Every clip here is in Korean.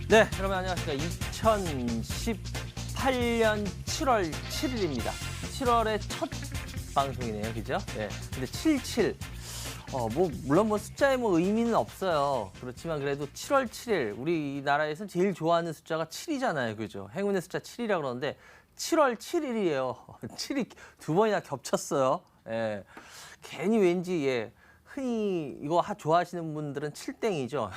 네, 여러분 안녕하십니까. 2018년 7월 7일입니다. 7월의 첫 방송이네요, 그죠? 네. 근데 77, 물론 숫자에 의미는 없어요. 그렇지만 그래도 7월 7일, 우리나라에서 제일 좋아하는 숫자가 7이잖아요, 그죠? 행운의 숫자 7이라고 그러는데 7월 7일이에요. 7이 두 번이나 겹쳤어요. 예. 괜히 왠지, 흔히 이거 좋아하시는 분들은 7땡이죠.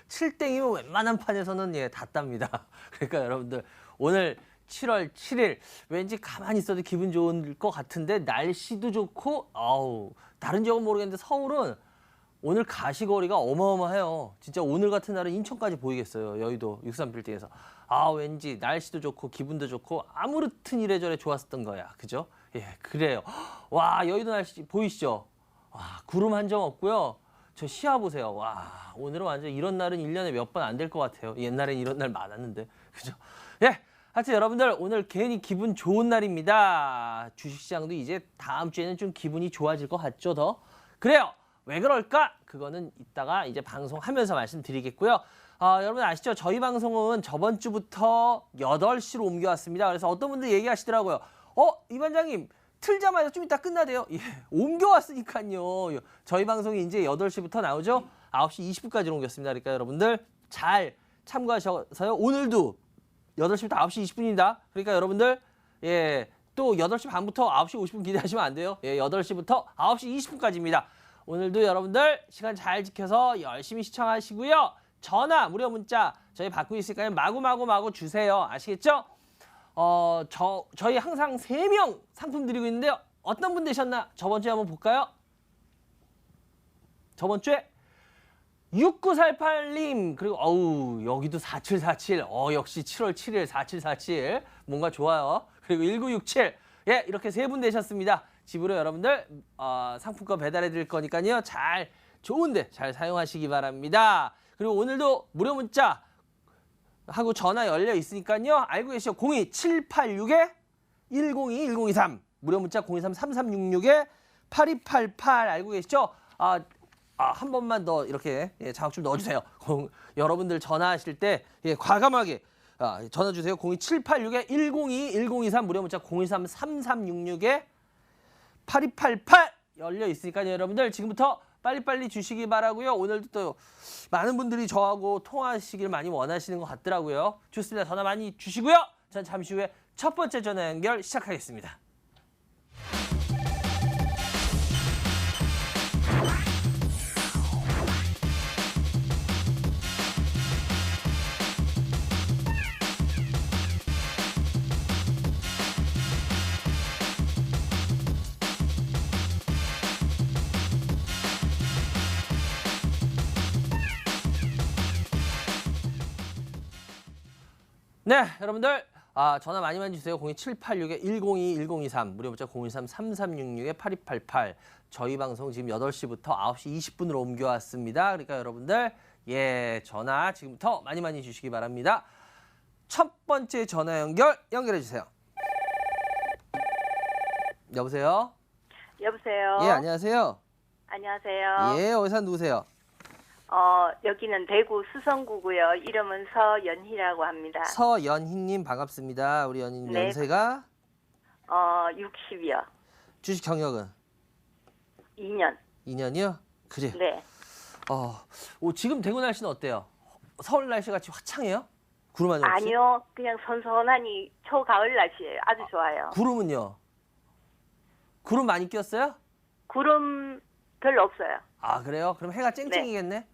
7땡이면 웬만한 판에서는 다 땁니다. 그러니까 여러분들 오늘 7월 7일 왠지 가만히 있어도 기분 좋을 것 같은데 날씨도 좋고 다른 지역은 모르겠는데 서울은 오늘 가시거리가 어마어마해요. 진짜 오늘 같은 날은 인천까지 보이겠어요. 여의도 63빌딩에서. 왠지 날씨도 좋고 기분도 좋고 아무렇든 이래저래 좋았었던 거야. 그죠? 예, 그래요. 와, 여의도 날씨 보이시죠? 와, 구름 한 점 없고요. 저 시야 보세요. 와, 오늘은 완전 이런 날은 1년에 몇 번 안 될 것 같아요. 옛날엔 이런 날 많았는데. 그죠? 예. 하여튼 여러분들 오늘 괜히 기분 좋은 날입니다. 주식시장도 이제 다음 주에는 좀 기분이 좋아질 것 같죠, 더? 그래요. 왜 그럴까? 그거는 이따가 이제 방송하면서 말씀드리겠고요. 여러분 아시죠? 저희 방송은 저번 주부터 8시로 옮겨왔습니다. 그래서 어떤 분들 얘기하시더라고요. 이 반장님, 틀자마자 좀 이따 끝나대요. 예, 옮겨왔으니까요. 저희 방송이 이제 8시부터 나오죠? 9시 20분까지 옮겼습니다. 그러니까 여러분들 잘 참고하셔서요. 오늘도 8시부터 9시 20분입니다. 그러니까 여러분들, 또 8시 반부터 9시 50분 기대하시면 안 돼요. 8시부터 9시 20분까지입니다. 오늘도 여러분들 시간 잘 지켜서 열심히 시청하시고요. 전화, 무료 문자 저희 받고 있으니까요. 마구 주세요. 아시겠죠? 저희 항상 3명 상품 드리고 있는데요. 어떤 분 되셨나? 저번 주에 한번 볼까요? 저번 주에 6948님, 그리고 여기도 4747. 역시 7월 7일 4747. 뭔가 좋아요. 그리고 1967. 예, 이렇게 3분 되셨습니다. 집으로 여러분들 상품권 배달해 드릴 거니까요. 좋은데 잘 사용하시기 바랍니다. 그리고 오늘도 무료 문자 하고 전화 열려 있으니까요. 알고 계시죠? 02786-102-1023. 무료 문자 023-3366-8288 알고 계시죠? 한 번만 더 이렇게 자막 좀 넣어주세요. 여러분들 전화하실 때 과감하게 전화 주세요. 02786-102-1023 무료 문자 023-3366-8288 열려 있으니까요. 여러분들 지금부터 빨리빨리 주시기 바라고요. 오늘도 또 많은 분들이 저하고 통화하시길 많이 원하시는 것 같더라고요. 좋습니다. 전화 많이 주시고요. 전 잠시 후에 첫 번째 전화 연결 시작하겠습니다. 네, 여러분들 전화 많이 주세요. 02786-102-1023 무료 문자 023-3366-8288 저희 방송 지금 8시부터 9시 20분으로 옮겨왔습니다. 그러니까 여러분들 전화 지금부터 많이 주시기 바랍니다. 첫 번째 전화 연결해 주세요. 여보세요? 여보세요? 예, 안녕하세요. 안녕하세요. 예, 어디서 누구세요? 여기는 대구 수성구고요. 이름은 서연희라고 합니다. 서연희님 반갑습니다. 우리 연희님 네. 연세가? 60이요. 주식 경력은? 2년. 2년이요? 그래요. 네. 지금 대구 날씨는 어때요? 서울 날씨 같이 화창해요? 구름 많이 없이? 아니요. 그냥 선선하니 초가을 날씨예요. 아주 좋아요. 구름은요? 구름 많이 꼈어요? 구름 별로 없어요. 그래요? 그럼 해가 쨍쨍이겠네?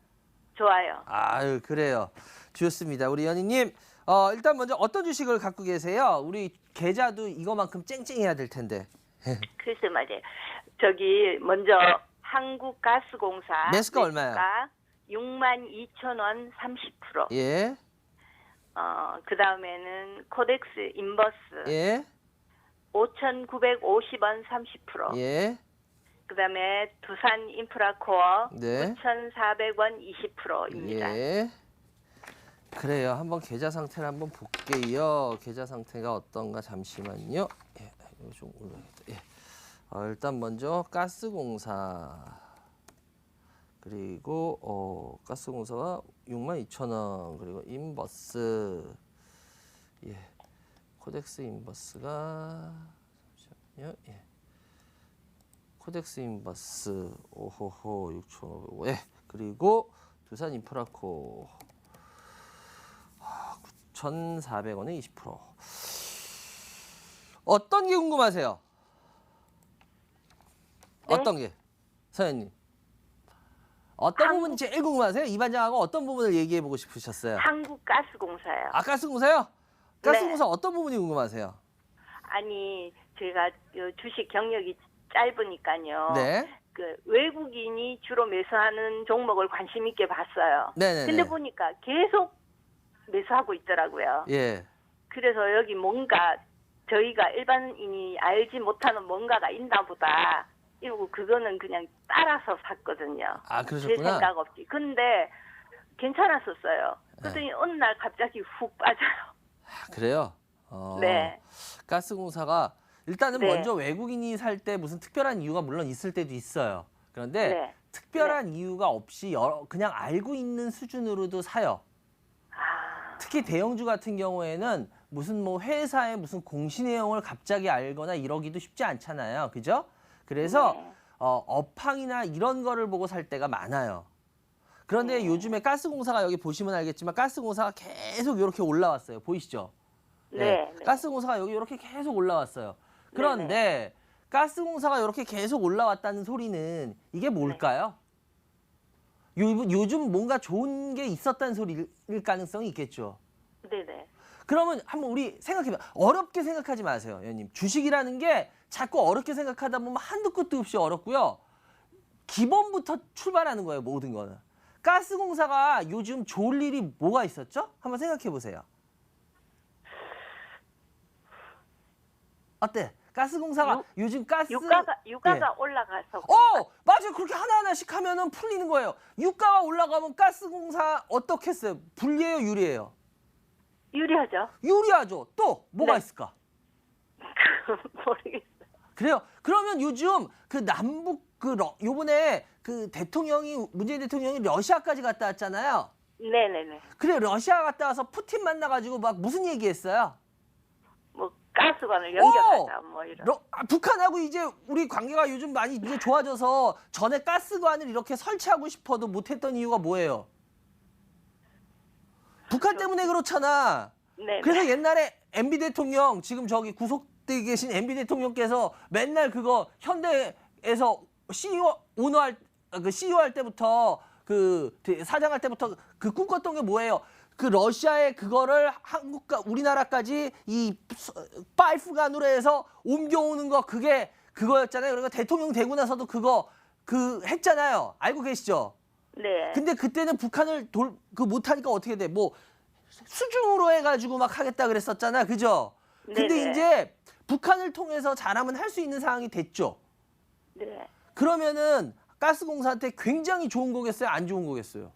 좋아요. 아유, 그래요. 좋습니다. 우리 연희님, 일단 먼저 어떤 주식을 갖고 계세요? 우리 계좌도 이거만큼 쨍쨍해야 될 텐데. 글쎄 말이에요. 저기 먼저 한국가스공사 매수가 얼마예요? 62,000원 30%. 예, 그 다음에는 코덱스 인버스 예, 5,950원 30%. 예, 그 다음에 두산 인프라코어 네. 9,400원 20%입니다. 예. 그래요. 한번 계좌 상태를 한번 볼게요. 계좌 상태가 어떤가 잠시만요. 예, 이거 좀 올려야겠다. 예. 일단 먼저 가스공사 그리고 가스공사가 62,000원. 그리고 인버스. 예. 코덱스 인버스가 잠시만요. 예. 코덱스 인버스 오호호 6,500원. 예. 그리고 두산 인프라코 9,400원에 20%. 어떤 게 궁금하세요? 네? 어떤 게? 서현님. 어떤 부분이 제일 궁금하세요? 이 반장하고 어떤 부분을 얘기해 보고 싶으셨어요? 한국가스공사요. 아, 가스공사요? 가스공사 네. 어떤 부분이 궁금하세요? 아니, 제가 주식 경력이 짧으니까요. 네. 그 외국인이 주로 매수하는 종목을 관심 있게 봤어요. 네네네. 근데 보니까 계속 매수하고 있더라고요. 예. 그래서 여기 뭔가 저희가 일반인이 알지 못하는 뭔가가 있나 보다. 이러고 그거는 그냥 따라서 샀거든요. 아, 제 그러셨구나. 생각 없이. 근데 괜찮았었어요. 그랬더니 어느 날 갑자기 훅 빠져요. 아, 그래요? 네. 가스공사가 일단은 네. 먼저 외국인이 살 때 무슨 특별한 이유가 물론 있을 때도 있어요. 그런데 네. 특별한 이유가 없이 그냥 알고 있는 수준으로도 사요. 아, 특히 대형주 같은 경우에는 무슨 뭐 회사의 무슨 공시 내용을 갑자기 알거나 이러기도 쉽지 않잖아요. 그죠? 그래서 네. 업황이나 이런 거를 보고 살 때가 많아요. 그런데 요즘에 가스공사가 여기 보시면 알겠지만 가스공사가 계속 이렇게 올라왔어요. 보이시죠? 네. 네. 가스공사가 여기 이렇게 계속 올라왔어요. 그런데 가스공사가 이렇게 계속 올라왔다는 소리는 이게 뭘까요? 요즘 뭔가 좋은 게 있었다는 소리일 가능성이 있겠죠. 네네. 그러면 한번 우리 생각해봐. 어렵게 생각하지 마세요, 연님. 주식이라는 게 자꾸 어렵게 생각하다 보면 한도 끝도 없이 어렵고요. 기본부터 출발하는 거예요, 모든 거는. 가스공사가 요즘 좋을 일이 뭐가 있었죠? 한번 생각해 보세요. 어때? 가스공사가 요즘 유가가 예. 올라가서 맞아요. 그렇게 하나하나씩 하면은 풀리는 거예요. 유가가 올라가면 가스공사 어떻게 했어요? 불리해요, 유리해요? 유리하죠. 유리하죠. 또 뭐가 네. 있을까? 모르겠어요. 그래요. 그러면 요즘 그 남북 요번에 그 문재인 대통령이 러시아까지 갔다 왔잖아요. 네네네. 그래, 러시아 갔다 와서 푸틴 만나가지고 막 무슨 얘기했어요? 뭐 가스관을 연결하자 뭐 이런. 북한하고 이제 우리 관계가 요즘 많이 이제 좋아져서 전에 가스관을 이렇게 설치하고 싶어도 못했던 이유가 뭐예요? 북한 때문에 그렇잖아. 네. 그래서 옛날에 MB 대통령, 지금 저기 구속돼 계신 MB 대통령께서 맨날 그거 현대에서 CEO 할 때부터 사장할 때부터 그 꿈꿨던 게 뭐예요? 그 러시아의 그거를 한국과 우리나라까지 이 파이프간으로 해서 옮겨오는 거, 그거였잖아요. 그러니까 대통령 되고 나서도 했잖아요. 알고 계시죠? 네. 근데 그때는 북한을 못하니까 어떻게 돼? 뭐 수중으로 해가지고 막 하겠다 그랬었잖아, 그죠? 근데 네네. 이제 북한을 통해서 잘하면 할 수 있는 상황이 됐죠. 네. 그러면은 가스공사한테 굉장히 좋은 거겠어요? 안 좋은 거겠어요?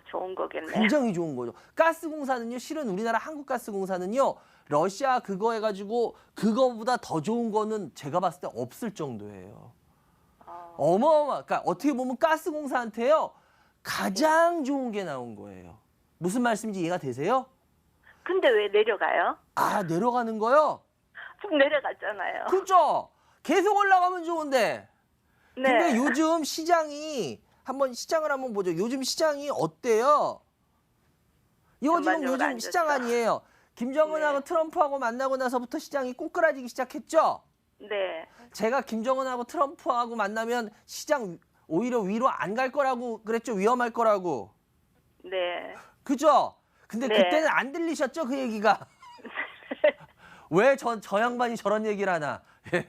좋은 거겠네. 굉장히 좋은 거죠. 가스공사는요, 실은 우리나라 한국가스공사는요, 러시아 그거 해가지고 그거보다 더 좋은 거는 제가 봤을 때 없을 정도예요. 그러니까 어떻게 보면 가스공사한테요, 가장 좋은 게 나온 거예요. 무슨 말씀인지 이해가 되세요? 근데 왜 내려가요? 아, 내려가는 거요? 좀 내려갔잖아요. 그죠? 계속 올라가면 좋은데. 네. 근데 요즘 시장을 한번 보죠. 요즘 시장이 어때요? 이거 지금 전반적으로 요즘 안 시장 좋죠. 아니에요. 김정은하고 네. 트럼프하고 만나고 나서부터 시장이 꼬꾸라지기 시작했죠? 네. 제가 김정은하고 트럼프하고 만나면 시장 오히려 위로 안 갈 거라고 그랬죠? 위험할 거라고. 네. 그죠? 근데 네. 그때는 안 들리셨죠? 그 얘기가. 왜 저 양반이 저런 얘기를 하나. 예.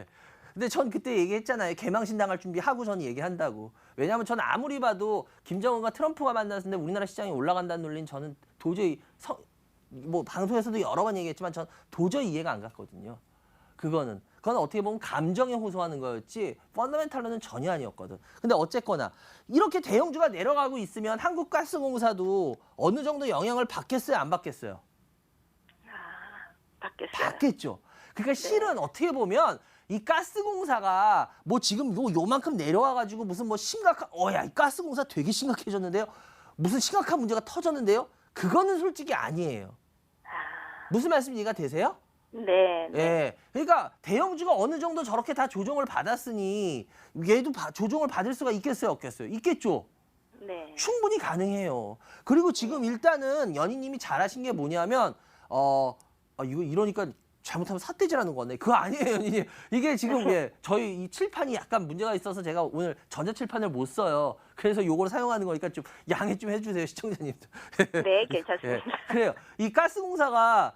근데 전 그때 얘기했잖아요. 개망신 당할 준비하고 전 얘기한다고. 왜냐하면 저는 아무리 봐도 김정은과 트럼프가 만났는데 우리나라 시장이 올라간다는 논리는 저는 도저히 뭐 방송에서도 여러 번 얘기했지만 전 도저히 이해가 안 갔거든요. 그건 어떻게 보면 감정에 호소하는 거였지 펀더멘탈로는 전혀 아니었거든. 근데 어쨌거나 이렇게 대형주가 내려가고 있으면 한국가스공사도 어느 정도 영향을 받겠어요? 안 받겠어요? 받겠어요. 받겠죠. 그러니까 실은 어떻게 보면 이 가스공사가 뭐 지금 요만큼 내려와가지고 무슨 뭐 심각한, 야, 이 가스공사 되게 심각해졌는데요. 무슨 심각한 문제가 터졌는데요. 그거는 솔직히 아니에요. 무슨 말씀 이해가 되세요? 네. 네. 예. 그러니까 대형주가 어느 정도 저렇게 다 조정을 받았으니 얘도 조정을 받을 수가 있겠어요, 없겠어요? 있겠죠. 네. 충분히 가능해요. 그리고 지금 일단은 연희님이 잘하신 게 뭐냐면 이거 이러니까 잘못하면 삿대질하는 거네. 그거 아니에요, 연희님. 이게 지금 저희 이 칠판이 약간 문제가 있어서 제가 오늘 전자칠판을 못 써요. 그래서 요걸 사용하는 거니까 좀 양해 좀 해주세요, 시청자님들. 네, 괜찮습니다. 예, 그래요. 이 가스공사가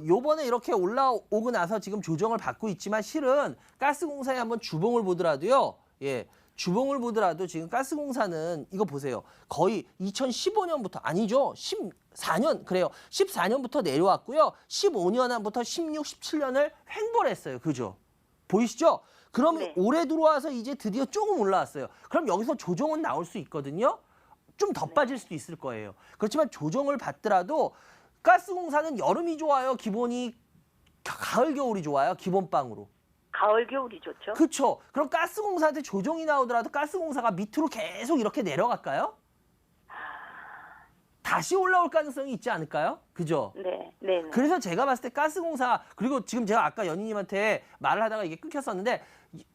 요번에 이렇게 올라오고 나서 지금 조정을 받고 있지만 실은 가스공사에 한번 주봉을 보더라도요. 예. 주봉을 보더라도 지금 가스공사는 이거 보세요. 거의 2015년부터 아니죠. 14년 그래요. 14년부터 내려왔고요. 15년부터 16, 17년을 횡보했어요. 그죠? 보이시죠? 그럼 네. 올해 들어와서 이제 드디어 조금 올라왔어요. 그럼 여기서 조정은 나올 수 있거든요. 좀 더 빠질 수도 있을 거예요. 그렇지만 조정을 받더라도 가스공사는 여름이 좋아요. 기본이 가을 겨울이 좋아요. 기본빵으로. 가을 겨울이 좋죠. 그렇죠. 그럼 가스공사한테 조정이 나오더라도 가스공사가 밑으로 계속 이렇게 내려갈까요? 다시 올라올 가능성이 있지 않을까요? 그죠? 네. 네. 네. 그래서 제가 봤을 때 가스공사 그리고 지금 제가 아까 연희님한테 말을 하다가 이게 끊겼었는데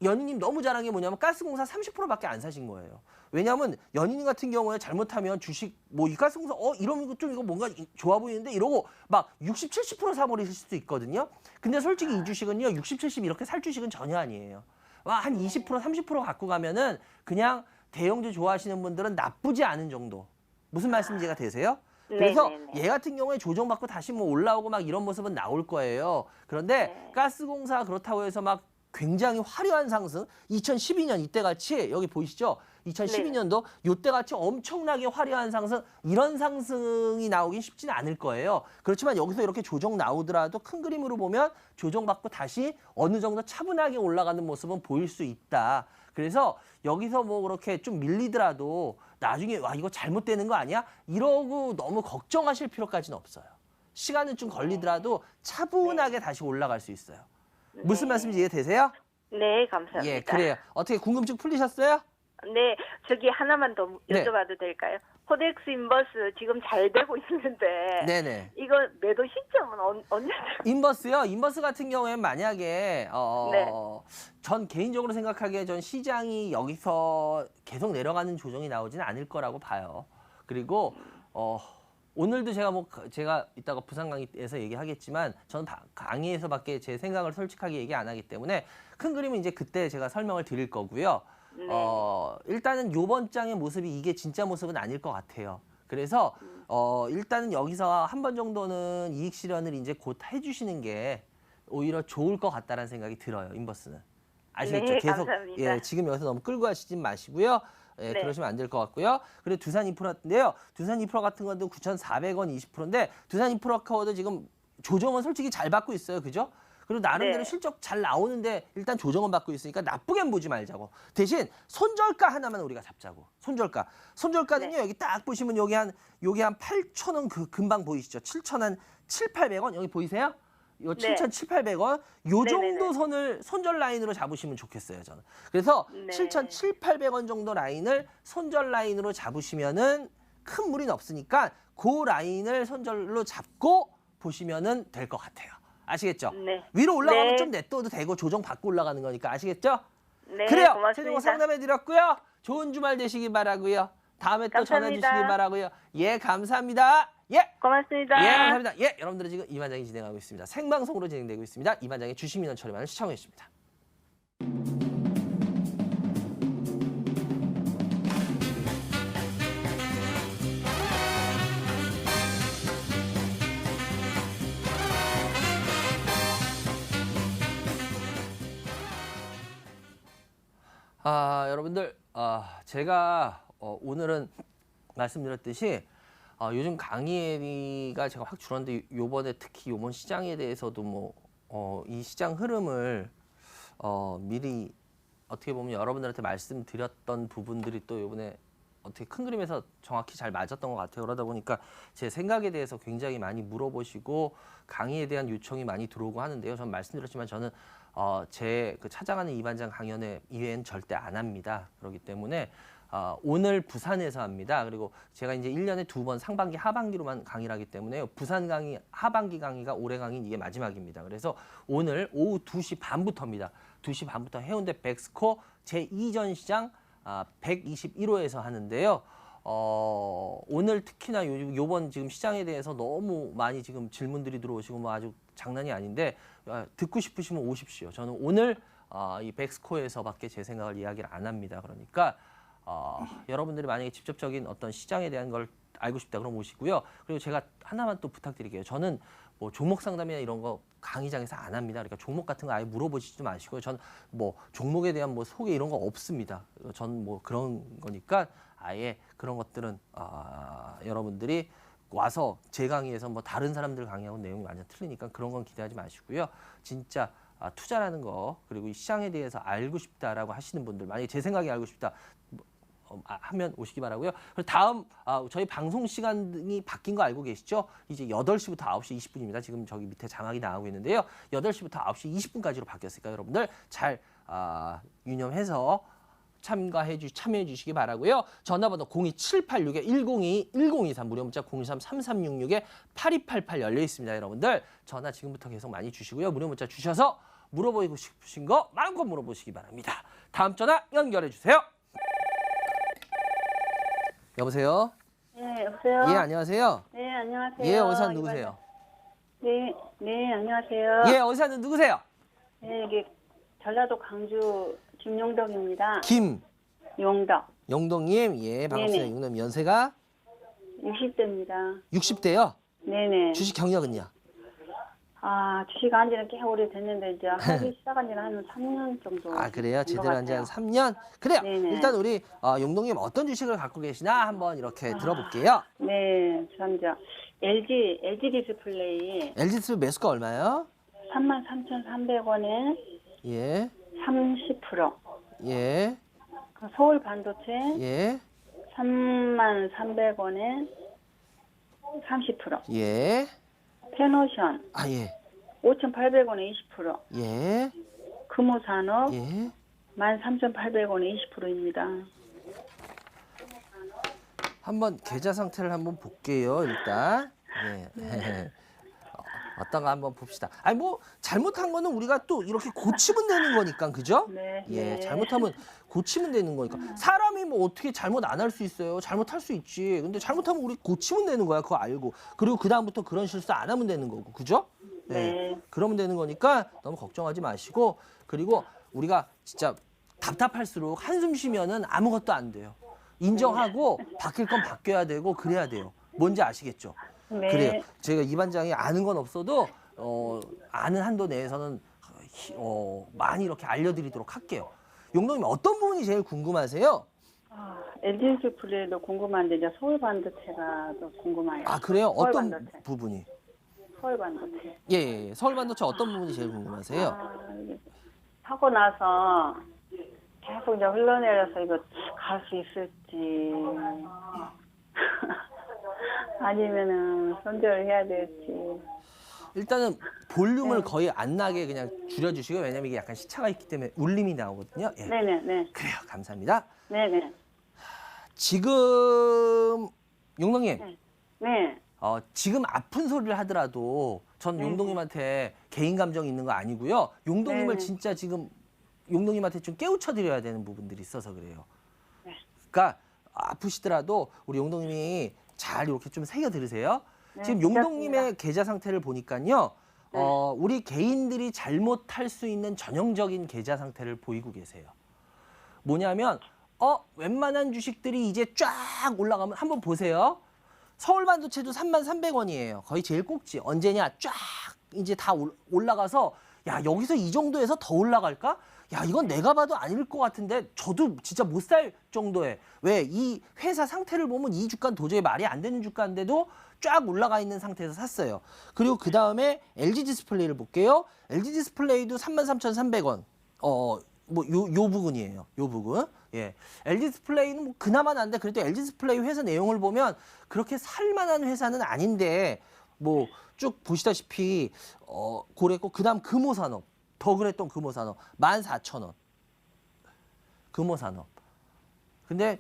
연희님 너무 잘한 게 뭐냐면 가스공사 30%밖에 안 사신 거예요. 왜냐하면 연희님 같은 경우에 잘못하면 주식 뭐 이 가스공사 이러면 좀 이거 뭔가 좋아 보이는데 이러고 막 60, 70% 사버리실 수도 있거든요. 근데 솔직히 이 주식은요 60, 70 이렇게 살 주식은 전혀 아니에요. 한 20%, 30% 갖고 가면은 그냥 대형주 좋아하시는 분들은 나쁘지 않은 정도. 무슨 말씀인지 이해가 되세요? 그래서 네네네. 얘 같은 경우에 조정받고 다시 뭐 올라오고 막 이런 모습은 나올 거예요. 그런데 네. 가스공사 그렇다고 해서 막 굉장히 화려한 상승 2012년 이때 같이 여기 보이시죠? 2012년도 이때 같이 엄청나게 화려한 상승 이런 상승이 나오긴 쉽지는 않을 거예요. 그렇지만 여기서 이렇게 조정 나오더라도 큰 그림으로 보면 조정받고 다시 어느 정도 차분하게 올라가는 모습은 보일 수 있다. 그래서 여기서 뭐 그렇게 좀 밀리더라도 나중에 와 이거 잘못되는 거 아니야? 이러고 너무 걱정하실 필요까지는 없어요. 시간은 좀 걸리더라도 차분하게 다시 올라갈 수 있어요. 무슨 말씀인지 이해되세요? 네, 감사합니다. 예, 그래요. 어떻게 궁금증 풀리셨어요? 네, 저기 하나만 더 네. 여쭤봐도 될까요? 호덱스 인버스 지금 잘 되고 있는데 네네. 이거 매도 시점은 언제? 인버스요. 인버스 같은 경우에는 만약에 네. 전 개인적으로 생각하기에 전 시장이 여기서 계속 내려가는 조정이 나오지는 않을 거라고 봐요. 그리고 오늘도 제가 이따가 부산 강의에서 얘기하겠지만 저는 강의에서밖에 제 생각을 솔직하게 얘기 안 하기 때문에 큰 그림은 이제 그때 제가 설명을 드릴 거고요. 네. 일단은 요번 장의 모습이 이게 진짜 모습은 아닐 것 같아요. 그래서 일단은 여기서 한 번 정도는 이익 실현을 이제 곧 해주시는 게 오히려 좋을 것 같다라는 생각이 들어요. 인버스는. 아시겠죠? 네, 계속 감사합니다. 지금 여기서 너무 끌고 가시지 마시고요. 예, 네. 그러시면 안 될 것 같고요. 그리고 두산 인프라인데요. 두산 인프라 같은 것도 9,400원 20%인데 두산 인프라카워도 지금 조정은 솔직히 잘 받고 있어요. 그죠? 그리고 나름대로 네. 실적 잘 나오는데 일단 조정은 받고 있으니까 나쁘게 보지 말자고. 대신 손절가 하나만 우리가 잡자고. 손절가. 손절가는요. 네. 여기 딱 보시면 여기 한 8,000원 금방 보이시죠? 7,000원, 7,800원 여기 보이세요? 요 네. 7,700원 요 정도 네네네. 선을 손절 라인으로 잡으시면 좋겠어요, 저는. 그래서 네. 7,700원 정도 라인을 손절 라인으로 잡으시면은 큰 무리는 없으니까 그 라인을 손절로 잡고 보시면은 될 것 같아요. 아시겠죠? 네. 위로 올라가면 네. 좀 냅둬도 되고 조정 받고 올라가는 거니까 아시겠죠? 네, 그래요. 고맙습니다. 최종호 상담해 드렸고요. 좋은 주말 되시기 바라고요. 다음에 또 전화 감사합니다. 주시기 바라고요. 예, 감사합니다. 예. 고맙습니다. 예, 감사합니다. 예, 여러분들은 지금 이만장이 진행하고 있습니다. 생방송으로 진행되고 있습니다. 이만장의 주식민원 처리만을 시청해 주십니다. 여러분들, 제가 오늘은 말씀드렸듯이 요즘 강의가 제가 확 줄었는데 요번에 특히 요번 시장에 대해서도 이 시장 흐름을 미리 어떻게 보면 여러분들한테 말씀드렸던 부분들이 또 요번에 어떻게 큰 그림에서 정확히 잘 맞았던 것 같아요. 그러다 보니까 제 생각에 대해서 굉장히 많이 물어보시고 강의에 대한 요청이 많이 들어오고 하는데요. 저는 말씀드렸지만 저는 제 그 찾아가는 이반장 강연회 이외엔 절대 안 합니다. 그렇기 때문에 오늘 부산에서 합니다. 그리고 제가 이제 1년에 2번 상반기, 하반기로만 강의를 하기 때문에 부산 강의, 하반기 강의가 올해 강의는 이게 마지막입니다. 그래서 오늘 오후 2시 반부터입니다. 2시 반부터 해운대 백스코 제2전시장 121호에서 하는데요. 오늘 특히나 요번 지금 시장에 대해서 너무 많이 지금 질문들이 들어오시고 뭐 아주 장난이 아닌데 듣고 싶으시면 오십시오. 저는 오늘 이 백스코에서밖에 제 생각을 이야기를 안 합니다. 그러니까 여러분들이 만약에 직접적인 어떤 시장에 대한 걸 알고 싶다 그럼 오시고요. 그리고 제가 하나만 또 부탁드릴게요. 저는 뭐 종목 상담이나 이런 거 강의장에서 안 합니다. 그러니까 종목 같은 거 아예 물어보시지 마시고요. 전 뭐 종목에 대한 뭐 소개 이런 거 없습니다. 전 뭐 그런 거니까 아예 그런 것들은 여러분들이 와서 제 강의에서 뭐 다른 사람들 강의하고 내용이 완전 틀리니까 그런 건 기대하지 마시고요. 진짜 투자라는 거 그리고 이 시장에 대해서 알고 싶다라고 하시는 분들 만약에 제 생각이 알고 싶다 하면 오시기 바라고요. 그리고 다음 저희 방송 시간이 바뀐 거 알고 계시죠? 이제 8시부터 9시 20분입니다. 지금 저기 밑에 자막이 나오고 있는데요. 8시부터 9시 20분까지로 바뀌었으니까 여러분들 잘 유념해서 참여해 주시기 바라고요. 전화번호 02786-102-1023 무료 문자 023-3366-8288 열려 있습니다. 여러분들 전화 지금부터 계속 많이 주시고요. 무료 문자 주셔서 물어보고 싶으신 거 마음껏 물어보시기 바랍니다. 다음 전화 연결해 주세요. 여보세요? 네, 여보세요? 예, 안녕하세요. 네, 안녕하세요. 예, 어디 사는 누구세요? 네, 안녕하세요. 예, 어디 사는 누구세요? 네, 이게 전라도 광주 김용덕입니다. 용덕. 용동님, 예, 반갑습니다. 네네. 용동 연세가 60대입니다. 60대요? 네네. 주식 경력은요? 주식 한 지는 꽤 오래됐는데, 이제 하기 시작한 지는 한 3년 정도. 그래요? 된것 제대로 한 지 한 같아요. 3년? 그래요. 네네. 일단 우리 용동님 어떤 주식을 갖고 계시나 한번 이렇게 들어볼게요. 네, 전 이제 LG 디스플레이 LG디스플레이 매수가 얼마요? 33,300원에 예, 30%. 예, 서울 반도체 예, 33,300원에 30%. 예, 페노션 예, 5,800원에 20%. 예, 금호산업 예. 13,800원에 20%입니다. 한번 계좌 상태를 한번 볼게요. 일단 예. 어떤 거 한번 봅시다. 아니 뭐 잘못한 거는 우리가 또 이렇게 고치면 되는 거니까 그죠? 네. 예, 네. 잘못하면 고치면 되는 거니까 사람이 뭐 어떻게 잘못 안 할 수 있어요? 잘못할 수 있지. 근데 잘못하면 우리 고치면 되는 거야. 그거 알고. 그리고 그 다음부터 그런 실수 안 하면 되는 거고, 그죠? 네. 그러면 되는 거니까 너무 걱정하지 마시고 그리고 우리가 진짜 답답할수록 한숨 쉬면은 아무것도 안 돼요. 인정하고 바뀔 건 바뀌어야 되고 그래야 돼요. 뭔지 아시겠죠? 네. 그래요. 제가 이 반장이 아는 건 없어도 아는 한도 내에서는 많이 이렇게 알려드리도록 할게요. 용동님 어떤 부분이 제일 궁금하세요? LG 디스플레이도 궁금한데 이제 서울 반도체가 더 궁금해요. 그래요? 서울 어떤 반도체. 부분이? 서울 반도체. 예. 서울 반도체 어떤 부분이 제일 궁금하세요? 이게 하고 나서 계속 이제 흘러내려서 이거 갈 수 있을지 아니면은 손절을 해야 될지. 일단은 볼륨을 거의 안 나게 그냥 줄여주시고 왜냐면 이게 약간 시차가 있기 때문에 울림이 나오거든요. 예. 네네. 그래요. 감사합니다. 네네. 지금 용동님 네. 지금 아픈 소리를 하더라도 전 용동님한테 개인 감정이 있는 거 아니고요. 용동님을 네. 진짜 지금 용동님한테 좀 깨우쳐 드려야 되는 부분들이 있어서 그래요. 네. 그러니까 아프시더라도 우리 용동님이 잘 이렇게 좀 새겨 들으세요. 네, 지금 용동님의 계좌 상태를 보니까요. 우리 개인들이 잘못할 수 있는 전형적인 계좌 상태를 보이고 계세요. 뭐냐면 웬만한 주식들이 이제 쫙 올라가면 한번 보세요. 서울 반도체도 33,300원이에요. 거의 제일 꼭지. 언제냐? 쫙 이제 다 올라가서 야, 여기서 이 정도에서 더 올라갈까? 야, 이건 내가 봐도 아닐 것 같은데 저도 진짜 못 살 정도의 왜 이 회사 상태를 보면 이 주가는 도저히 말이 안 되는 주가인데도 쫙 올라가 있는 상태에서 샀어요. 그리고 그 다음에 LG 디스플레이를 볼게요. LG 디스플레이도 33,300원. 요 부분이에요. 요 부분. 예. LG 디스플레이는 뭐 그나마 난데 그래도 LG 디스플레이 회사 내용을 보면 그렇게 살만한 회사는 아닌데 뭐 쭉 보시다시피 그랬고 그다음 금호산업. 더 그랬던 금호산업 14,000원. 금호산업. 근데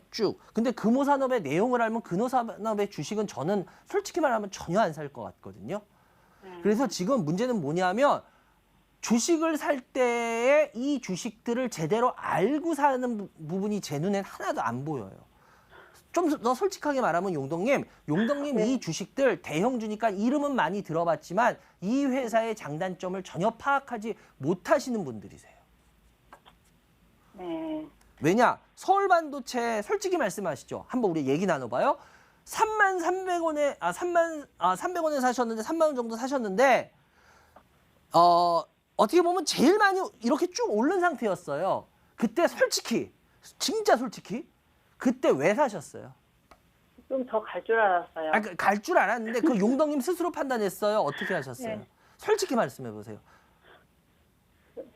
금호산업의 내용을 알면 금호산업의 주식은 저는 솔직히 말하면 전혀 안 살 것 같거든요. 그래서 지금 문제는 뭐냐면 주식을 살 때에 이 주식들을 제대로 알고 사는 부분이 제 눈엔 하나도 안 보여요. 좀 더 솔직하게 말하면 용덕님 이 주식들 대형주니까 이름은 많이 들어봤지만 이 회사의 장단점을 전혀 파악하지 못하시는 분들이세요. 네. 왜냐? 서울반도체 솔직히 말씀하시죠. 한번 우리 얘기 나눠봐요. 3,300원에 300원에 사셨는데 3만 원 정도 사셨는데 어떻게 보면 제일 많이 이렇게 쭉 오른 상태였어요. 그때 솔직히 진짜 솔직히 그때 왜 사셨어요? 좀 더 갈 줄 알았어요. 갈 줄 알았는데 그 용덕님 스스로 판단했어요. 어떻게 하셨어요? 네. 솔직히 말씀해 보세요.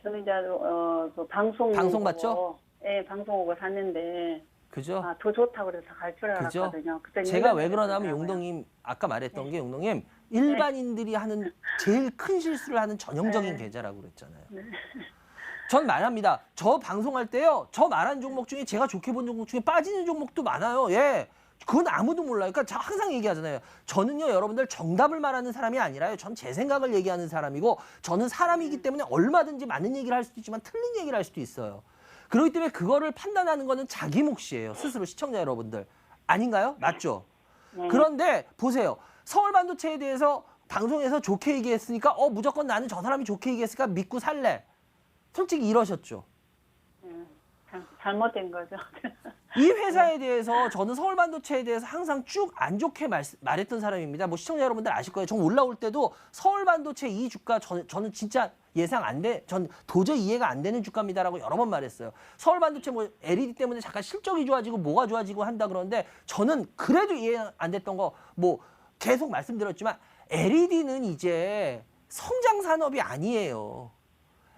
저는 이제 그 방송 봤죠? 예, 방송 오고 샀는데 그죠? 더 좋다고 그래서 갈 줄 그죠? 알았거든요. 그때 제가 왜 그러냐면 용덕님 아까 말했던 네. 게 용덕님 일반인들이 하는 제일 큰 실수를 하는 전형적인 계좌라고 그랬잖아요. 전 말합니다. 저 방송할 때요. 저 말한 종목 중에 제가 좋게 본 종목 중에 빠지는 종목도 많아요. 예. 그건 아무도 몰라요. 그러니까 저 항상 얘기하잖아요. 저는요, 여러분들 정답을 말하는 사람이 아니라요. 전 제 생각을 얘기하는 사람이고 저는 사람이기 때문에 얼마든지 맞는 얘기를 할 수도 있지만 틀린 얘기를 할 수도 있어요. 그렇기 때문에 그거를 판단하는 거는 자기 몫이에요. 스스로 시청자 여러분들. 아닌가요? 맞죠? 네. 그런데 보세요. 서울반도체에 대해서 방송에서 좋게 얘기했으니까 무조건 나는 저 사람이 좋게 얘기했으니까 믿고 살래. 솔직히 이러셨죠. 잘못된 거죠. 이 회사에 대해서 저는 서울반도체에 대해서 항상 쭉 안 좋게 말했던 사람입니다. 뭐 시청자 여러분들 아실 거예요. 전 올라올 때도 서울반도체 이 주가 저는 진짜 전 도저히 이해가 안 되는 주가입니다라고 여러 번 말했어요. 서울반도체 뭐 LED 때문에 잠깐 실적이 좋아지고 뭐가 좋아지고 한다 그러는데 저는 그래도 이해 안 됐던 거 뭐 계속 말씀드렸지만 LED는 이제 성장 산업이 아니에요.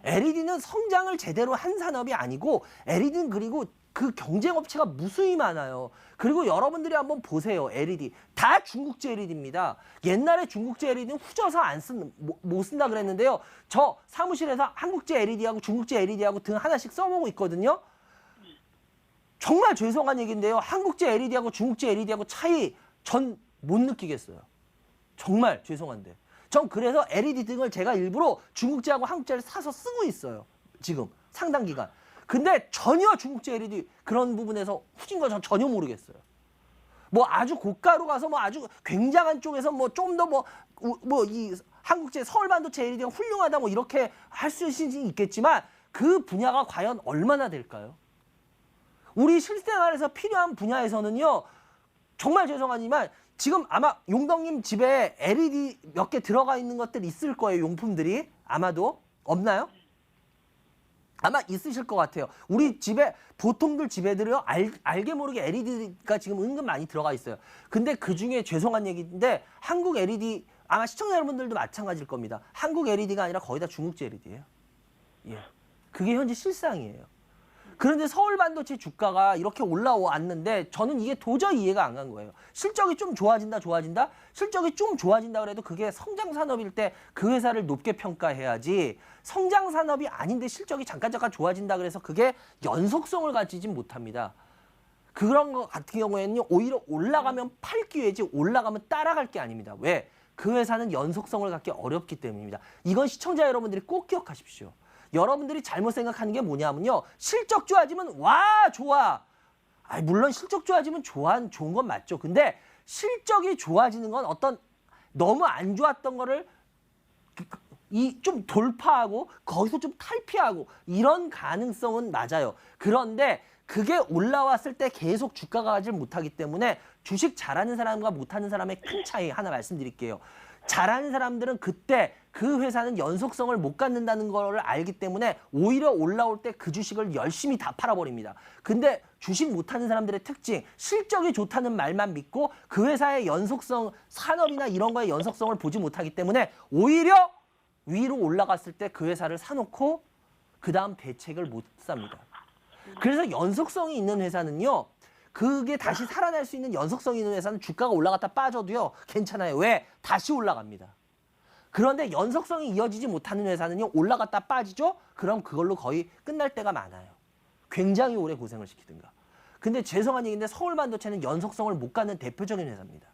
LED는 성장을 제대로 한 산업이 아니고 LED는 그리고 그 경쟁업체가 무수히 많아요. 그리고 여러분들이 한번 보세요. LED. 다 중국제 LED입니다. 옛날에 중국제 LED는 후져서 못 쓴다 그랬는데요. 저 사무실에서 한국제 LED하고 중국제 LED하고 등 하나씩 써보고 있거든요. 정말 죄송한 얘기인데요. 한국제 LED하고 중국제 LED하고 차이 전 못 느끼겠어요. 정말 죄송한데. 전 그래서 LED 등을 제가 일부러 중국제하고 한국제를 사서 쓰고 있어요. 지금 상당 기간. 근데 전혀 중국제 LED 그런 부분에서 후진 거 전 전혀 모르겠어요. 뭐 아주 고가로 가서 뭐 아주 굉장한 쪽에서 뭐 좀 더 이 한국제 서울반도체 LED가 훌륭하다 뭐 이렇게 할 수 있겠지만 그 분야가 과연 얼마나 될까요? 우리 실생활에서 필요한 분야에서는요. 정말 죄송하지만 지금 아마 용덕님 집에 LED 몇 개 들어가 있는 것들 있을 거예요. 용품들이. 아마도. 없나요? 아마 있으실 것 같아요. 우리 집에 보통들 집에들요. 알게 모르게 LED가 지금 은근 많이 들어가 있어요. 근데 그중에 죄송한 얘기인데 한국 LED 아마 시청자 여러분들도 마찬가지일 겁니다. 한국 LED가 아니라 거의 다 중국제 LED예요. 예. 그게 현재 실상이에요. 그런데 서울반도체 주가가 이렇게 올라왔는데 저는 이게 도저히 이해가 안 간 거예요. 실적이 좀 좋아진다. 실적이 좀 좋아진다 그래도 그게 성장 산업일 때 그 회사를 높게 평가해야지 성장 산업이 아닌데 실적이 잠깐 좋아진다 그래서 그게 연속성을 가지진 못합니다. 그런 거 같은 경우에는 오히려 올라가면 팔 기회지 올라가면 따라갈 게 아닙니다. 왜? 그 회사는 연속성을 갖기 어렵기 때문입니다. 이건 시청자 여러분들이 꼭 기억하십시오. 여러분들이 잘못 생각하는 게 뭐냐면요. 실적 좋아지면 와 좋아. 물론 실적 좋아지면 좋은 건 맞죠. 근데 실적이 좋아지는 건 어떤 너무 안 좋았던 거를 좀 돌파하고 거기서 좀 탈피하고 이런 가능성은 맞아요. 그런데 그게 올라왔을 때 계속 주가가 가지 못하기 때문에 주식 잘하는 사람과 못하는 사람의 큰 차이 하나 말씀드릴게요. 잘하는 사람들은 그때 그 회사는 연속성을 못 갖는다는 걸 알기 때문에 오히려 올라올 때 그 주식을 열심히 다 팔아버립니다. 근데 주식 못하는 사람들의 특징, 실적이 좋다는 말만 믿고 그 회사의 연속성, 산업이나 이런 거에 연속성을 보지 못하기 때문에 오히려 위로 올라갔을 때 그 회사를 사놓고 그 다음 대책을 못 삽니다. 그래서 연속성이 있는 회사는요. 그게 다시 살아날 수 있는 연속성이 있는 회사는 주가가 올라갔다 빠져도요. 괜찮아요. 왜? 다시 올라갑니다. 그런데 연속성이 이어지지 못하는 회사는요, 올라갔다 빠지죠? 그럼 그걸로 거의 끝날 때가 많아요. 굉장히 오래 고생을 시키든가. 근데 죄송한 얘기인데 서울반도체는 연속성을 못 갖는 대표적인 회사입니다.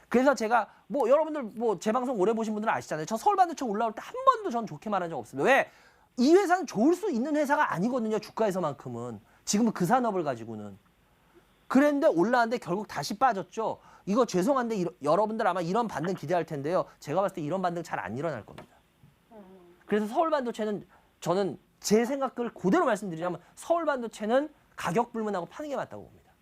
그래서 제가 뭐 여러분들 뭐 제 방송 오래 보신 분들은 아시잖아요. 저 서울반도체 올라올 때 한 번도 전 좋게 말한 적 없습니다. 왜? 이 회사는 좋을 수 있는 회사가 아니거든요. 주가에서만큼은. 지금은 그 산업을 가지고는. 그랬는데 올라왔는데 결국 다시 빠졌죠. 이거 죄송한데 여러분들 아마 이런 반등 기대할 텐데요. 제가 봤을 때 이런 반등 잘 안 일어날 겁니다. 그래서 서울반도체는 저는 제 생각을 그대로 말씀드리자면 서울반도체는 가격 불문하고 파는 게 맞다고 봅니다.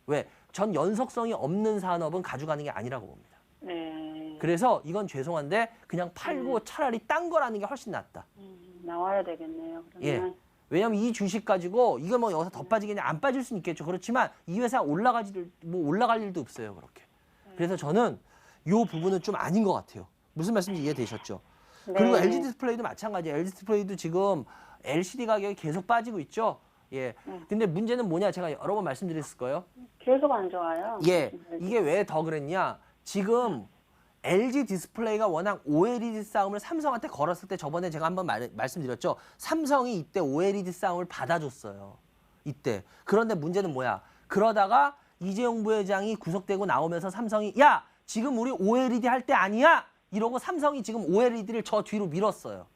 왜? 전 연속성이 없는 산업은 가져가는 게 아니라고 봅니다. 네. 그래서 이건 죄송한데 그냥 팔고 차라리 딴 거라는 게 훨씬 낫다. 나와야 되겠네요. 그러면. 예. 왜냐면 이 주식 가지고 이거 뭐 여기서 더 빠지겠냐 안 빠질 수는 있겠죠. 그렇지만 이 회사 올라갈 일도 없어요. 그렇게. 그래서 저는 이 부분은 좀 아닌 것 같아요. 무슨 말씀인지 이해되셨죠? 네. 그리고 LG 디스플레이도 마찬가지예요. LG 디스플레이도 지금 LCD 가격이 계속 빠지고 있죠. 예. 근데 문제는 뭐냐? 제가 여러 번 말씀드렸을 거예요. 계속 안 좋아요. 예. 이게 왜 더 그랬냐? 지금 LG 디스플레이가 워낙 OLED 싸움을 삼성한테 걸었을 때 저번에 제가 한번 말씀드렸죠. 삼성이 이때 OLED 싸움을 받아줬어요. 이때. 그런데 문제는 뭐야? 그러다가 이재용 부회장이 구속되고 나오면서 삼성이 야! 지금 우리 OLED 할 때 아니야! 이러고 삼성이 지금 OLED를 저 뒤로 밀었어요.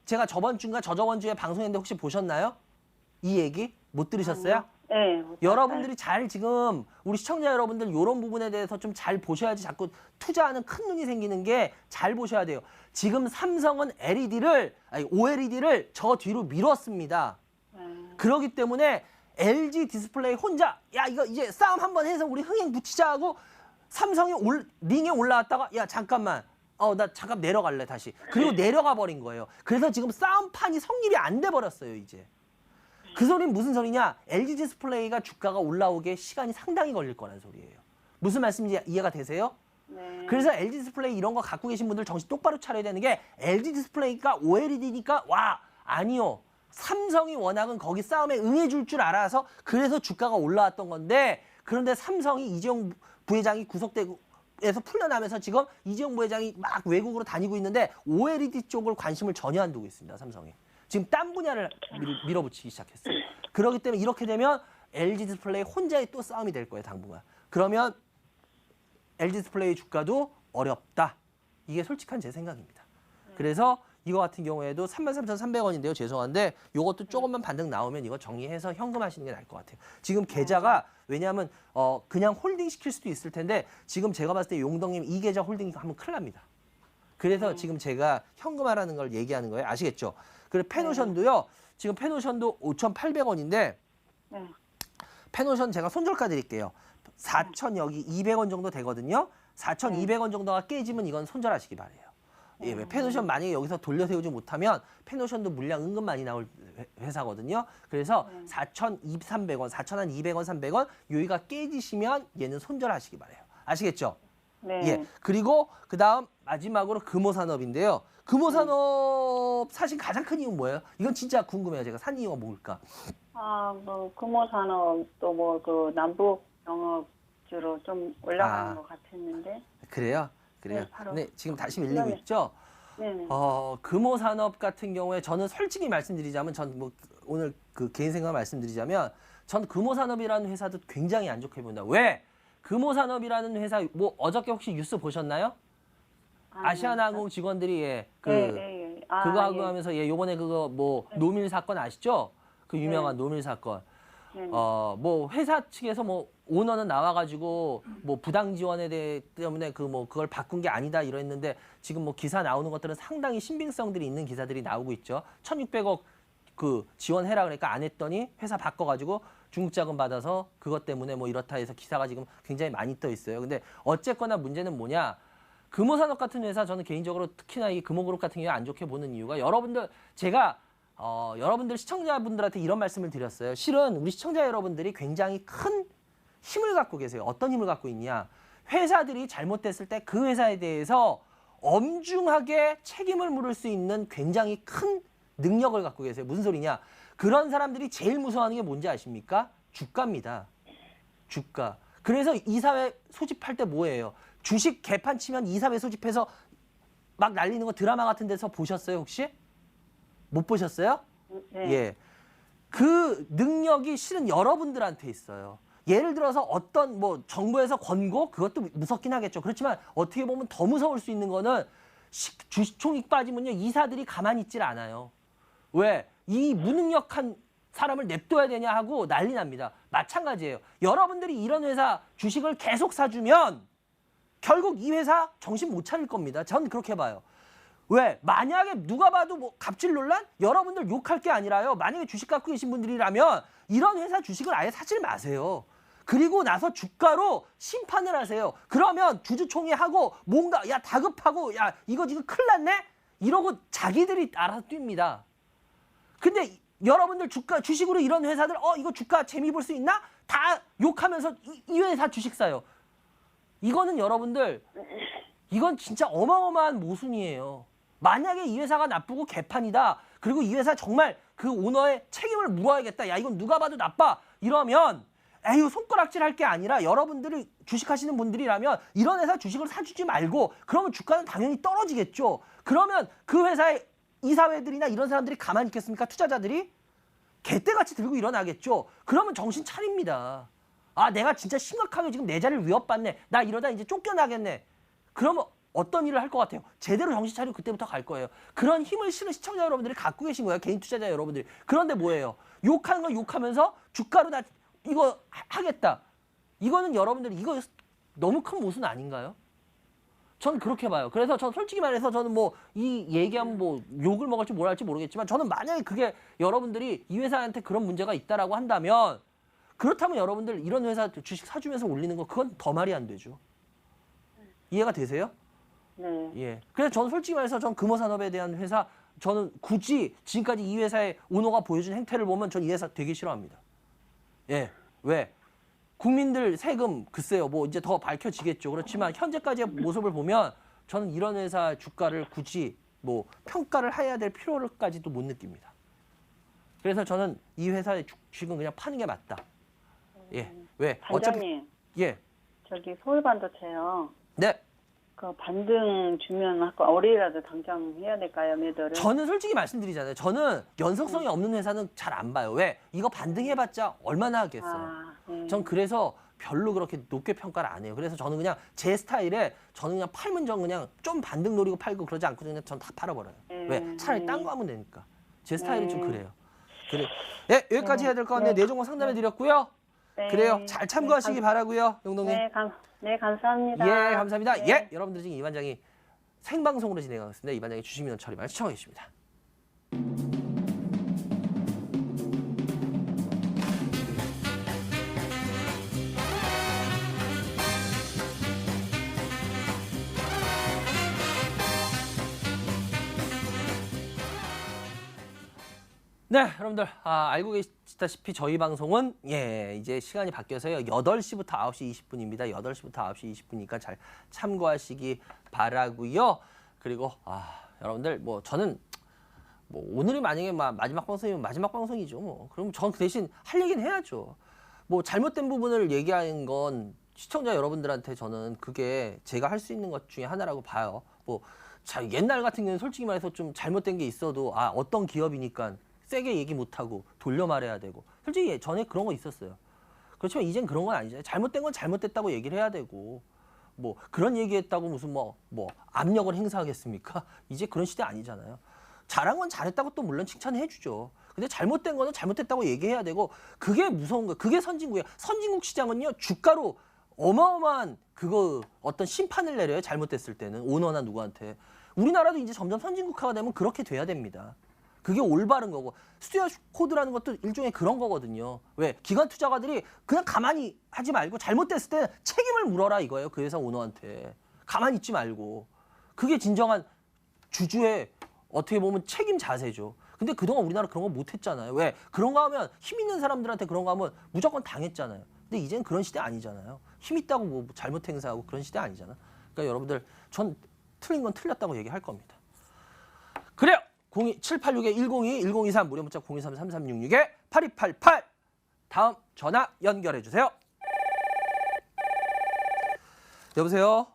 제가 저번 주인가 저저번 주에 방송했는데 혹시 보셨나요? 이 얘기? 못 들으셨어요? 네. 여러분들이 잘 지금 우리 시청자 여러분들 이런 부분에 대해서 좀 잘 보셔야지 자꾸 투자하는 큰 눈이 생기는 게 잘 보셔야 돼요. 지금 삼성은 OLED를 저 뒤로 밀었습니다. 그렇기 때문에 LG 디스플레이 혼자 야 이거 이제 싸움 한번 해서 우리 흥행 붙이자 하고 삼성이 링에 올라왔다가 야 잠깐만 나 잠깐 내려갈래 다시. 그리고 내려가 버린 거예요. 그래서 지금 싸움판이 성립이 안 돼 버렸어요 이제. 그 소리는 무슨 소리냐? LG 디스플레이가 주가가 올라오게 시간이 상당히 걸릴 거라는 소리예요. 무슨 말씀인지 이해가 되세요? 네. 그래서 LG 디스플레이 이런 거 갖고 계신 분들 정신 똑바로 차려야 되는 게 LG 디스플레이가 OLED니까 아니요. 삼성이 워낙은 거기 싸움에 응해줄 줄 알아서 그래서 주가가 올라왔던 건데 그런데 삼성이 이재용 부회장이 구속되고 에서 풀려나면서 지금 이재용 부회장이 막 외국으로 다니고 있는데 OLED 쪽을 관심을 전혀 안 두고 있습니다. 삼성이. 지금 딴 분야를 밀어붙이기 시작했어요. 그렇기 때문에 이렇게 되면 LG 디스플레이 혼자의 또 싸움이 될 거예요. 당분간. 그러면 LG 디스플레이 주가도 어렵다. 이게 솔직한 제 생각입니다. 그래서 이거 같은 경우에도 33,300원인데요. 죄송한데 이것도 조금만 반등 나오면 이거 정리해서 현금하시는 게 나을 것 같아요. 지금 계좌가 왜냐하면 그냥 홀딩 시킬 수도 있을 텐데 지금 제가 봤을 때 용덕님 이 계좌 홀딩 하면 큰일 납니다. 그래서 지금 제가 현금화라는 걸 얘기하는 거예요. 아시겠죠? 그리고 페노션도요. 지금 페노션도 5,800원인데 페노션 제가 손절가 드릴게요. 4,000 여기 200원 정도 되거든요. 4,200원 정도가 깨지면 이건 손절하시기 바래요. 예, 페노션 만약에 여기서 돌려세우지 못하면 페노션도 물량 은근 많이 나올 회사거든요. 그래서 4,300원, 4,200원, 300원 여기가 깨지시면 얘는 손절하시기 바래요. 아시겠죠? 네. 예. 그리고 그다음 마지막으로 금호산업인데요. 금호산업 사실 가장 큰 이유는 뭐예요? 이건 진짜 궁금해요. 제가 산 이유가 뭘까? 뭐 금호산업도 뭐 그 남북 영업주로 좀 올라가는 것 같았는데. 그래요? 그래요. 네, 바로. 네, 지금 다시 밀리고 있죠? 네네. 금호산업 같은 경우에 저는 솔직히 말씀드리자면 전 뭐 오늘 그 개인 생각 말씀드리자면 전 금호산업이라는 회사도 굉장히 안 좋게 본다. 왜? 금호산업이라는 회사 뭐 어저께 혹시 뉴스 보셨나요? 아시아나항공 직원들이 그거 하고 하면서 요번에 그거 뭐 노밀 사건 아시죠? 그 유명한 노밀 사건. 뭐 회사 측에서 뭐 오너는 나와가지고 뭐 부당 지원에 때문에 그걸 바꾼 게 아니다 이랬는데 지금 뭐 기사 나오는 것들은 상당히 신빙성들이 있는 기사들이 나오고 있죠. 1,600억 그 지원해라 그러니까 안 했더니 회사 바꿔가지고 중국자금 받아서 그것 때문에 뭐 이렇다 해서 기사가 지금 굉장히 많이 떠 있어요. 근데 어쨌거나 문제는 뭐냐? 금호산업 같은 회사 저는 개인적으로 특히나 이 금호그룹 같은 경우에 안 좋게 보는 이유가 여러분들 제가 여러분들 시청자분들한테 이런 말씀을 드렸어요. 실은 우리 시청자 여러분들이 굉장히 큰 힘을 갖고 계세요. 어떤 힘을 갖고 있냐? 회사들이 잘못됐을 때 그 회사에 대해서 엄중하게 책임을 물을 수 있는 굉장히 큰 능력을 갖고 계세요. 무슨 소리냐? 그런 사람들이 제일 무서워하는 게 뭔지 아십니까? 주가입니다. 주가. 그래서 이사회 소집할 때 뭐예요? 주식 개판 치면 이사회 소집해서 막 날리는 거 드라마 같은 데서 보셨어요, 혹시? 못 보셨어요? 네. 예. 그 능력이 실은 여러분들한테 있어요. 예를 들어서 어떤 뭐 정부에서 권고 그것도 무섭긴 하겠죠. 그렇지만 어떻게 보면 더 무서울 수 있는 거는 주식총익 빠지면요 이사들이 가만히 있질 않아요. 왜? 이 무능력한 사람을 냅둬야 되냐 하고 난리 납니다. 마찬가지예요. 여러분들이 이런 회사 주식을 계속 사주면 결국 이 회사 정신 못 차릴 겁니다. 전 그렇게 봐요. 왜? 만약에 누가 봐도 뭐 갑질 논란? 여러분들 욕할 게 아니라요. 만약에 주식 갖고 계신 분들이라면 이런 회사 주식을 아예 사질 마세요. 그리고 나서 주가로 심판을 하세요. 그러면 주주총회하고 뭔가 야 다급하고 야 이거 지금 큰일 났네? 이러고 자기들이 알아서 뜁니다. 근데 여러분들 주식으로 이런 회사들 이거 주가 재미 볼 수 있나? 다 욕하면서 이 회사 주식 사요. 이거는 여러분들 이건 진짜 어마어마한 모순이에요. 만약에 이 회사가 나쁘고 개판이다. 그리고 이 회사 정말 그 오너의 책임을 물어야겠다. 야 이건 누가 봐도 나빠. 이러면 에휴 손가락질 할 게 아니라 여러분들이 주식하시는 분들이라면 이런 회사 주식을 사주지 말고 그러면 주가는 당연히 떨어지겠죠. 그러면 그 회사의 이사회들이나 이런 사람들이 가만히 있겠습니까? 투자자들이 개떼같이 들고 일어나겠죠. 그러면 정신 차립니다. 아 내가 진짜 심각하게 지금 내 자리를 위협받네. 나 이러다 이제 쫓겨나겠네. 그러면 어떤 일을 할 것 같아요? 제대로 정신 차리고 그때부터 갈 거예요. 그런 힘을 실은 시청자 여러분들이 갖고 계신 거예요. 개인 투자자 여러분들이. 그런데 뭐예요? 욕하는 거 욕하면서 주가로 나 이거 하겠다. 이거는 여러분들이 이거 너무 큰 모순 아닌가요? 전 그렇게 봐요. 그래서 전 솔직히 말해서 저는 뭐 이 얘기하면 뭐 욕을 먹을지 뭘 할지 모르겠지만 저는 만약에 그게 여러분들이 이 회사한테 그런 문제가 있다라고 한다면 그렇다면 여러분들 이런 회사 주식 사주면서 올리는 거 그건 더 말이 안 되죠. 이해가 되세요? 네. 예. 그래서 저는 솔직히 말해서 전 금호산업에 대한 회사 저는 굳이 지금까지 이 회사의 오너가 보여준 행태를 보면 전 이 회사 되게 싫어합니다. 예. 왜? 국민들 세금 글쎄요. 뭐 이제 더 밝혀지겠죠. 그렇지만 현재까지의 모습을 보면 저는 이런 회사 주가를 굳이 뭐 평가를 해야 될 필요까지도 못 느낍니다. 그래서 저는 이 회사의 주식은 그냥 파는 게 맞다. 예. 왜? 반장님, 예. 저기 서울반도체요. 네. 그 반등 주면 아까 어리라도 당장 해야 될까요, 매도를? 저는 솔직히 말씀드리잖아요. 저는 연속성이 없는 회사는 잘 안 봐요. 왜? 이거 반등해봤자 얼마나 하겠어요. 네. 전 그래서 별로 그렇게 높게 평가를 안 해요. 그래서 저는 그냥 제 스타일에 저는 그냥 팔면 전 그냥 좀 반등 노리고 팔고 그러지 않고 그냥 전 다 팔아버려요. 왜? 차라리 딴 거 하면 되니까. 제 스타일은 좀 그래요. 그래. 네, 여기까지 해야 될 것 같네요. 내종목 상담해 드렸고요. 네. 그래요. 잘 참고하시기 바라고요, 용동님. 네, 감사합니다. 예, 감사합니다. 네. 예, 여러분들 지금 이 반장이 생방송으로 진행하고 있습니다. 이 반장이 주식민원 처리만 시청해 주십니다. 네, 여러분들 알고 계시다시피 저희 방송은 이제 시간이 바뀌어서요. 8시부터 9시 20분입니다. 8시부터 9시 20분이니까 잘 참고하시기 바라고요. 그리고 여러분들 뭐 저는 뭐 오늘이 만약에 마지막 방송이면 마지막 방송이죠. 뭐. 그럼 전 그 대신 할 얘기는 해야죠. 뭐 잘못된 부분을 얘기하는 건 시청자 여러분들한테 저는 그게 제가 할 수 있는 것 중에 하나라고 봐요. 뭐 옛날 같은 경우는 솔직히 말해서 좀 잘못된 게 있어도 어떤 기업이니까 세게 얘기 못하고 돌려 말해야 되고 솔직히 전에 그런 거 있었어요. 그렇지만 이젠 그런 건 아니잖아요. 잘못된 건 잘못됐다고 얘기를 해야 되고 뭐 그런 얘기했다고 무슨 뭐 압력을 행사하겠습니까? 이제 그런 시대 아니잖아요. 잘한 건 잘했다고 또 물론 칭찬해 주죠. 근데 잘못된 거는 잘못됐다고 얘기해야 되고 그게 무서운 거예요. 그게 선진국이에요. 선진국 시장은요 주가로 어마어마한 그거 어떤 심판을 내려요. 잘못됐을 때는 오너나 누구한테. 우리나라도 이제 점점 선진국화가 되면 그렇게 돼야 됩니다. 그게 올바른 거고 스튜어드 코드라는 것도 일종의 그런 거거든요. 왜? 기관 투자가들이 그냥 가만히 하지 말고 잘못됐을 때 책임을 물어라 이거예요. 그 회사 오너한테. 가만히 있지 말고. 그게 진정한 주주의 어떻게 보면 책임 자세죠. 근데 그동안 우리나라 그런 거 못했잖아요. 왜? 그런 거 하면 힘 있는 사람들한테 그런 거 하면 무조건 당했잖아요. 근데 이제는 그런 시대 아니잖아요. 힘 있다고 뭐 잘못 행사하고 그런 시대 아니잖아. 그러니까 여러분들 전 틀린 건 틀렸다고 얘기할 겁니다. 그래요. 02786-102, 1023 무료 문자 023-3366-8288 다음 전화 연결해 주세요. 여보세요?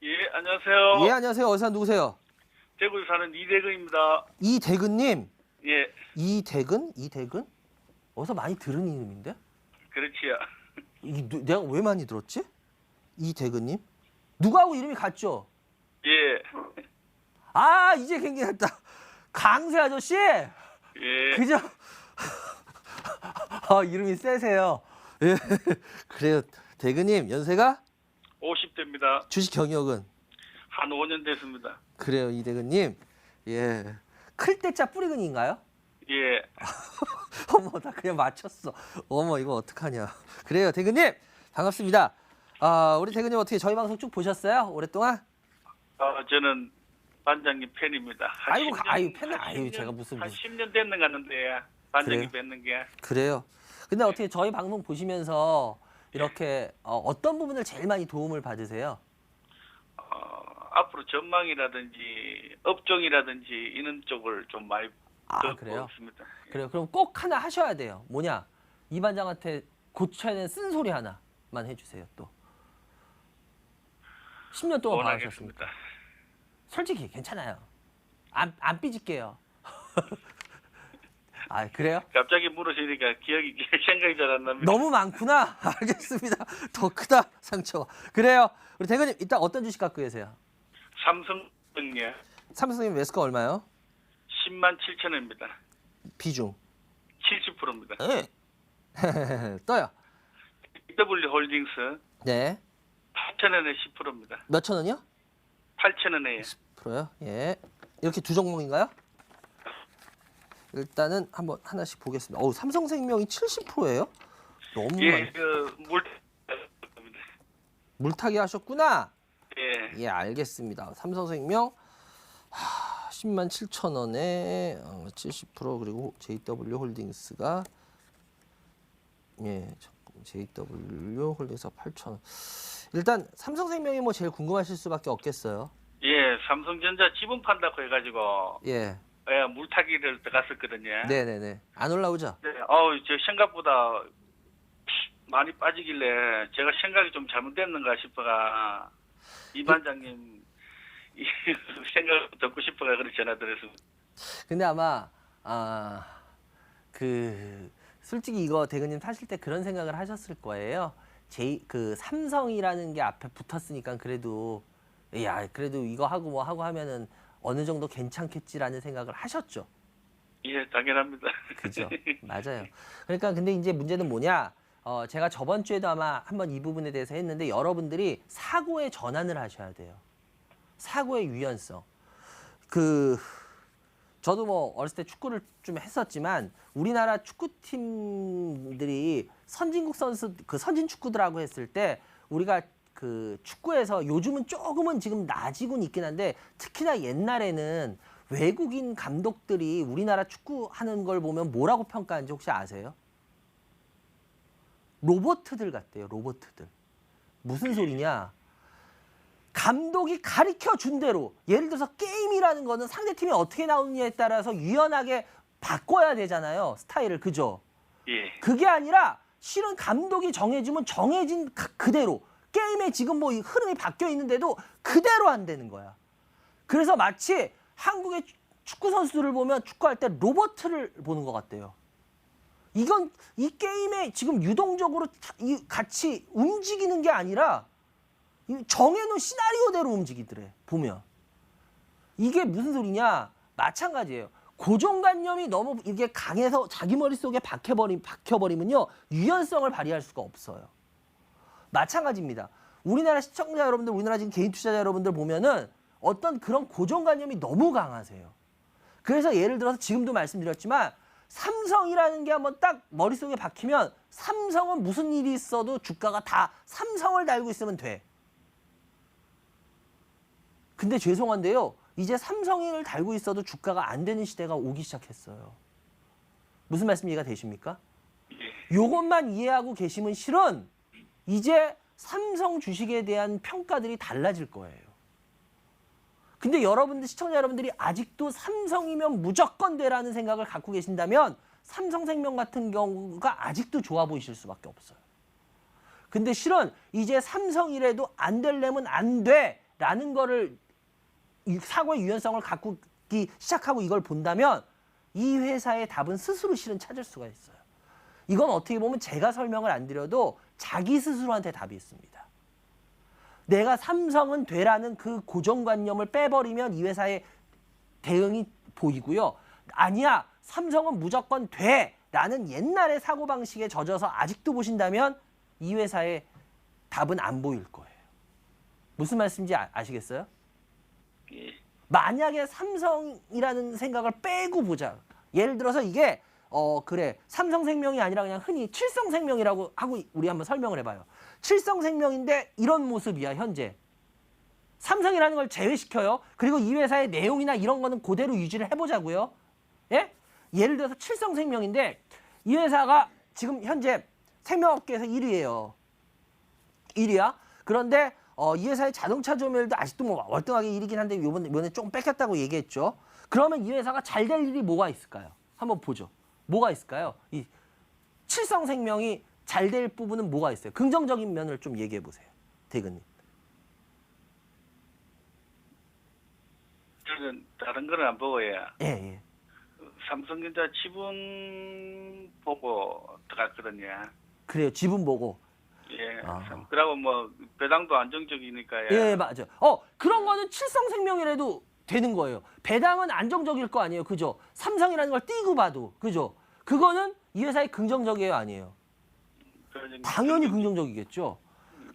예, 안녕하세요. 예, 안녕하세요. 어디서 누구세요? 대구에 사는 이대근입니다. 이대근님, 예, 이대근? 어디서 많이 들은 이름인데? 그렇지요. 내가 왜 많이 들었지? 이대근님? 누구하고 이름이 같죠? 예, 아, 이제 생각났다. 강세 아저씨? 예, 그죠? 이름이 세세요. 예. 그래요. 대근님, 연세가? 50대입니다. 주식 경력은? 한 5년 됐습니다. 그래요, 이대근님. 예. 클 때자 뿌리근인가요? 예, 어머, 나 그냥 맞췄어. 어머, 이거 어떡하냐. 그래요, 대근님. 반갑습니다. 우리 대근님 어떻게 저희 방송 쭉 보셨어요? 오랫동안? 저는 반장님 팬입니다. 한 아이고, 10년, 아유, 팬은, 한 아유, 10년, 제가 무슨. 한 10년 됐는 가는데 반장님 뵙는 게. 그래요. 근데 어떻게 저희 방송 보시면서 이렇게 어떤 부분을 제일 많이 도움을 받으세요? 앞으로 전망이라든지 업종이라든지 이런 쪽을 좀 많이 듣고 그래요? 있습니다. 그래요. 그럼 꼭 하나 하셔야 돼요. 뭐냐? 이 반장한테 고쳐야 되는 쓴소리 하나만 해주세요. 또 10년 동안 봐오셨습니까? 원하겠습니다. 솔직히 괜찮아요. 안 삐질게요. 그래요? 갑자기 물으시니까 생각이 잘 안 납니다. 너무 많구나. 알겠습니다. 더 크다 상처가. 그래요. 우리 대표님 이따 어떤 주식 갖고 계세요? 삼성등력 삼성님 매스가 얼마요? 10만 7천 원입니다. 비중. 70%입니다. 떠요. W 홀딩스 네. 8천 원에 10%입니다. 몇천 원이요? 8천 원에 10%요. 예. 이렇게 두 종목인가요? 일단은 한번 하나씩 보겠습니다. 삼성생명이 70%예요? 너무 많이. 예, 물타기 하셨구나. 예, 예, 알겠습니다. 삼성생명 10만 7천 원에 70% 그리고 JW 홀딩스가 JW 홀딩스가 8천 원. 일단 삼성생명이 뭐 제일 궁금하실 수밖에 없겠어요. 예, 삼성전자 지분 판다고 해가지고 예. 물타기를 들어갔었거든요. 네네네. 안 올라오죠? 네, 저 생각보다 많이 빠지길래 제가 생각이 좀 잘못됐는가 싶어가 이 반장님 이 생각 듣고 싶어가 그래 전화 드렸습니다. 근데 아마 솔직히 이거 대근님 타실 때 그런 생각을 하셨을 거예요. 삼성이라는 게 앞에 붙었으니까 그래도 이거 하고 뭐 하고 하면은 어느 정도 괜찮겠지라는 생각을 하셨죠. 예, 당연합니다. 그죠? 맞아요. 그러니까 근데 이제 문제는 뭐냐? 제가 저번 주에도 아마 한번 이 부분에 대해서 했는데 여러분들이 사고의 전환을 하셔야 돼요. 사고의 유연성. 저도 뭐 어렸을 때 축구를 좀 했었지만 우리나라 축구팀들이 선진국 선수 선진 축구들하고 했을 때 우리가 축구에서 요즘은 조금은 지금 나아지곤 있긴 한데 특히나 옛날에는 외국인 감독들이 우리나라 축구하는 걸 보면 뭐라고 평가하는지 혹시 아세요? 로봇들 같대요. 로봇들. 무슨 소리냐? 감독이 가르쳐 준 대로 예를 들어서 게임이라는 거는 상대팀이 어떻게 나오느냐에 따라서 유연하게 바꿔야 되잖아요. 스타일을. 그죠? 예. 그게 아니라 실은 감독이 정해주면 정해진 그대로 게임에 지금 뭐 흐름이 바뀌어 있는데도 그대로 안 되는 거야. 그래서 마치 한국의 축구 선수들을 보면 축구할 때 로봇을 보는 것 같대요. 이건 이 게임에 지금 유동적으로 같이 움직이는 게 아니라 정해놓은 시나리오대로 움직이더래. 보면 이게 무슨 소리냐? 마찬가지예요. 고정관념이 너무 이게 강해서 자기 머릿속에 박혀버리면요 유연성을 발휘할 수가 없어요. 마찬가지입니다. 우리나라 시청자 여러분들, 우리나라 지금 개인 투자자 여러분들 보면은 어떤 그런 고정관념이 너무 강하세요. 그래서 예를 들어서 지금도 말씀드렸지만 삼성이라는 게 한번 딱 머릿속에 박히면 삼성은 무슨 일이 있어도 주가가 다 삼성을 달고 있으면 돼. 근데 죄송한데요. 이제 삼성을 달고 있어도 주가가 안 되는 시대가 오기 시작했어요. 무슨 말씀 이해가 되십니까? 요것만 이해하고 계시면 실은 이제 삼성 주식에 대한 평가들이 달라질 거예요. 근데 여러분들, 시청자 여러분들이 아직도 삼성이면 무조건 되라는 생각을 갖고 계신다면 삼성생명 같은 경우가 아직도 좋아 보이실 수밖에 없어요. 근데 실은 이제 삼성이라도 안 되려면 안 돼라는 거를 이 사고의 유연성을 갖기 시작하고 이걸 본다면 이 회사의 답은 스스로 실은 찾을 수가 있어요. 이건 어떻게 보면 제가 설명을 안 드려도 자기 스스로한테 답이 있습니다. 내가 삼성은 되라는 그 고정관념을 빼버리면 이 회사의 대응이 보이고요. 아니야, 삼성은 무조건 돼라는 옛날의 사고방식에 젖어서 아직도 보신다면 이 회사의 답은 안 보일 거예요. 무슨 말씀인지 아시겠어요? 예. 만약에 삼성이라는 생각을 빼고 보자. 예를 들어서 이게 그래 삼성생명이 아니라 그냥 흔히 칠성생명이라고 하고 우리 한번 설명을 해봐요. 칠성생명인데 이런 모습이야 현재. 삼성이라는 걸 제외시켜요. 그리고 이 회사의 내용이나 이런 거는 그대로 유지를 해보자고요. 예? 예를 들어서 칠성생명인데 이 회사가 지금 현재 생명업계에서 1위예요. 1위야. 그런데 이 회사의 자동차 조멸도 아직도 뭐 월등하게 1위긴 한데 이번에 조금 뺏겼다고 얘기했죠. 그러면 이 회사가 잘 될 일이 뭐가 있을까요? 한번 보죠. 뭐가 있을까요? 이 칠성생명이 잘 될 부분은 뭐가 있어요? 긍정적인 면을 좀 얘기해 보세요. 대근님. 저는 다른 거는 안 보고요. 예, 예. 삼성전자 지분 보고 들어갔거든요. 그래요. 지분 보고. 예. 아. 그러고 뭐 배당도 안정적이니까요. 예, 맞아. 그런 거는 칠성생명이라도 되는 거예요. 배당은 안정적일 거 아니에요. 그죠? 삼성이라는 걸 띄고 봐도. 그죠? 그거는 이 회사의 긍정적이에요, 아니에요? 당연히 긍정적이겠죠.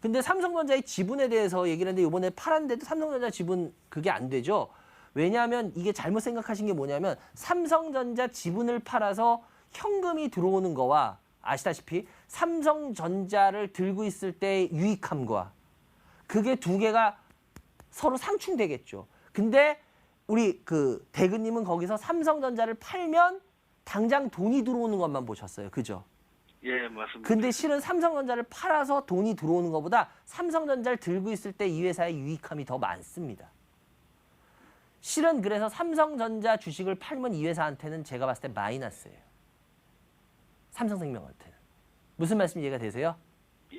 근데 삼성전자의 지분에 대해서 얘기를 했는데 이번에 팔았는데도 삼성전자 지분 그게 안 되죠. 왜냐하면 이게 잘못 생각하신 게 뭐냐면 삼성전자 지분을 팔아서 현금이 들어오는 거와 아시다시피 삼성전자를 들고 있을 때의 유익함과 그게 두 개가 서로 상충되겠죠. 근데 우리 그 대근님은 거기서 삼성전자를 팔면 당장 돈이 들어오는 것만 보셨어요. 그죠? 예, 맞습니다. 근데 실은 삼성전자를 팔아서 돈이 들어오는 것보다 삼성전자를 들고 있을 때 이 회사의 유익함이 더 많습니다. 실은 그래서 삼성전자 주식을 팔면 이 회사한테는 제가 봤을 때 마이너스예요. 삼성생명한테는. 무슨 말씀 이해가 되세요? 예.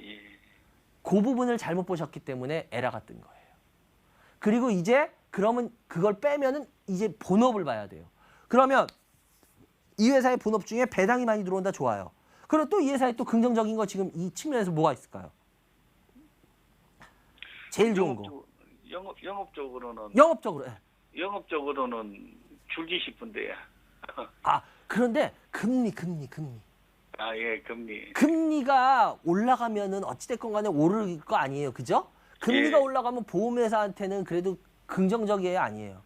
그 부분을 잘못 보셨기 때문에 에러가 뜬 거예요. 그리고 이제 그러면 그걸 빼면은 이제 본업을 봐야 돼요. 그러면 이 회사의 본업 중에 배당이 많이 들어온다 좋아요. 그리고 또 이 회사의 또 긍정적인 거 지금 이 측면에서 뭐가 있을까요? 제일 좋은 거. 영업적으로는 영업적으로. 예. 영업적으로는 줄기 싶은데요. 그런데 금리. 아, 예, 금리. 금리가 올라가면은 어찌됐건 간에 오를 거 아니에요. 그죠? 금리가 예. 올라가면 보험회사한테는 그래도 긍정적이에요, 아니에요?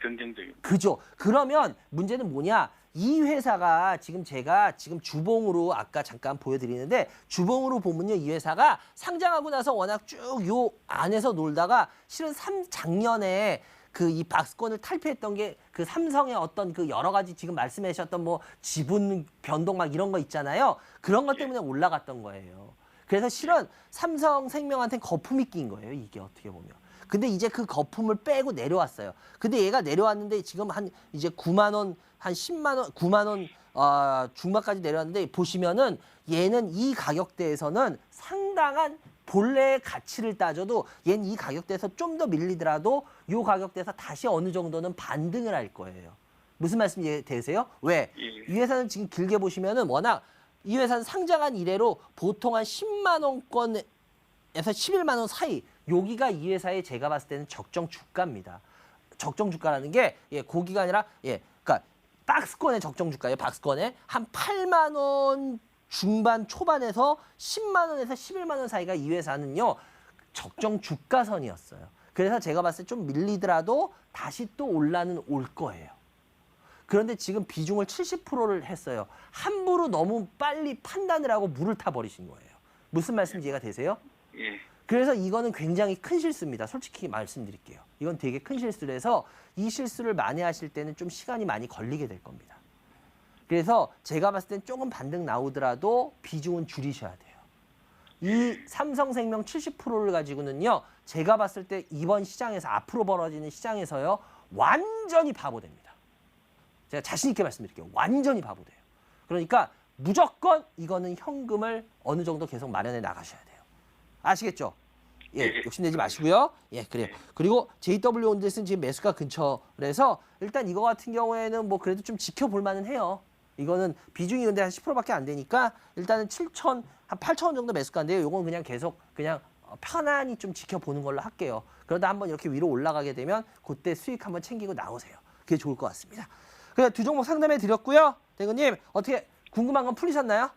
긍정적입니다. 그죠? 그러면 문제는 뭐냐? 이 회사가 제가 주봉으로 아까 잠깐 보여드리는데 주봉으로 보면요. 이 회사가 상장하고 나서 워낙 쭉 요 안에서 놀다가 실은 작년에 그 이 박스권을 탈피했던 게 그 삼성의 어떤 그 여러 가지 지금 말씀하셨던 뭐 지분 변동 막 이런 거 있잖아요. 그런 것 때문에 올라갔던 거예요. 그래서 실은 삼성생명한테는 거품이 낀 거예요. 이게 어떻게 보면. 근데 이제 그 거품을 빼고 내려왔어요. 근데 얘가 내려왔는데 지금 한 이제 9만 원, 한 10만 원, 9만 원 중반까지 내려왔는데 보시면은 얘는 이 가격대에서는 상당한 본래의 가치를 따져도 얘는 이 가격대에서 좀 더 밀리더라도 이 가격대에서 다시 어느 정도는 반등을 할 거예요. 무슨 말씀 되세요? 왜? 예. 이 회사는 지금 길게 보시면은 워낙 이 회사는 상장한 이래로 보통 한 10만 원권에서 11만 원 사이 여기가 이 회사의 제가 봤을 때는 적정 주가입니다. 적정 주가라는 게 고기가 아니라 그러니까 박스권의 적정 주가예요. 박스권에 한 8만 원 중반 초반에서 10만 원에서 11만 원 사이가 이 회사는요. 적정 주가선이었어요. 그래서 제가 봤을 때 좀 밀리더라도 다시 또 올라는 올 거예요. 그런데 지금 비중을 70%를 했어요. 함부로 너무 빨리 판단을 하고 물을 타버리신 거예요. 무슨 말씀인지 이해가 되세요? 예. 그래서 이거는 굉장히 큰 실수입니다. 솔직히 말씀드릴게요. 이건 되게 큰 실수라서 이 실수를 만회하실 때는 좀 시간이 많이 걸리게 될 겁니다. 그래서 제가 봤을 땐 조금 반등 나오더라도 비중은 줄이셔야 돼요. 이 삼성생명 70%를 가지고는요. 제가 봤을 때 이번 시장에서 앞으로 벌어지는 시장에서요. 완전히 바보됩니다. 제가 자신 있게 말씀드릴게요. 완전히 바보돼요. 그러니까 무조건 이거는 현금을 어느 정도 계속 마련해 나가셔야 돼요. 아시겠죠? 예, 욕심내지 마시고요. 예, 그래요. 그리고 JW 온데스는 지금 매수가 근처라서 일단 이거 같은 경우에는 뭐 그래도 좀 지켜볼 만은 해요. 이거는 비중이 근데 한 10%밖에 안 되니까 일단은 7천, 한 8천 원 정도 매수가인데요. 이건 그냥 계속 그냥 편안히 좀 지켜보는 걸로 할게요. 그러다 한번 이렇게 위로 올라가게 되면 그때 수익 한번 챙기고 나오세요. 그게 좋을 것 같습니다. 그냥 두 종목 상담해 드렸고요. 대구님 어떻게 궁금한 건 풀리셨나요?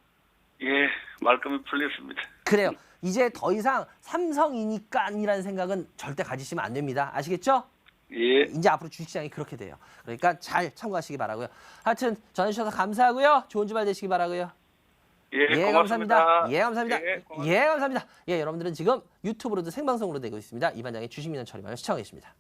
예, 말끔히 풀렸습니다. 그래요. 이제 더 이상 삼성이니까이라는 생각은 절대 가지시면 안 됩니다. 아시겠죠? 예, 이제 앞으로 주식시장이 그렇게 돼요. 그러니까 잘 참고하시기 바라고요. 하여튼 전해주셔서 감사하고요. 좋은 주말 되시기 바라고요. 예, 감사합니다. 고맙습니다. 예, 감사합니다. 예, 고맙습니다. 예, 감사합니다. 예, 여러분들은 지금 유튜브로도 생방송으로 되고 있습니다. 이반장의 주식민원 처리만을 시청하고 계십니다.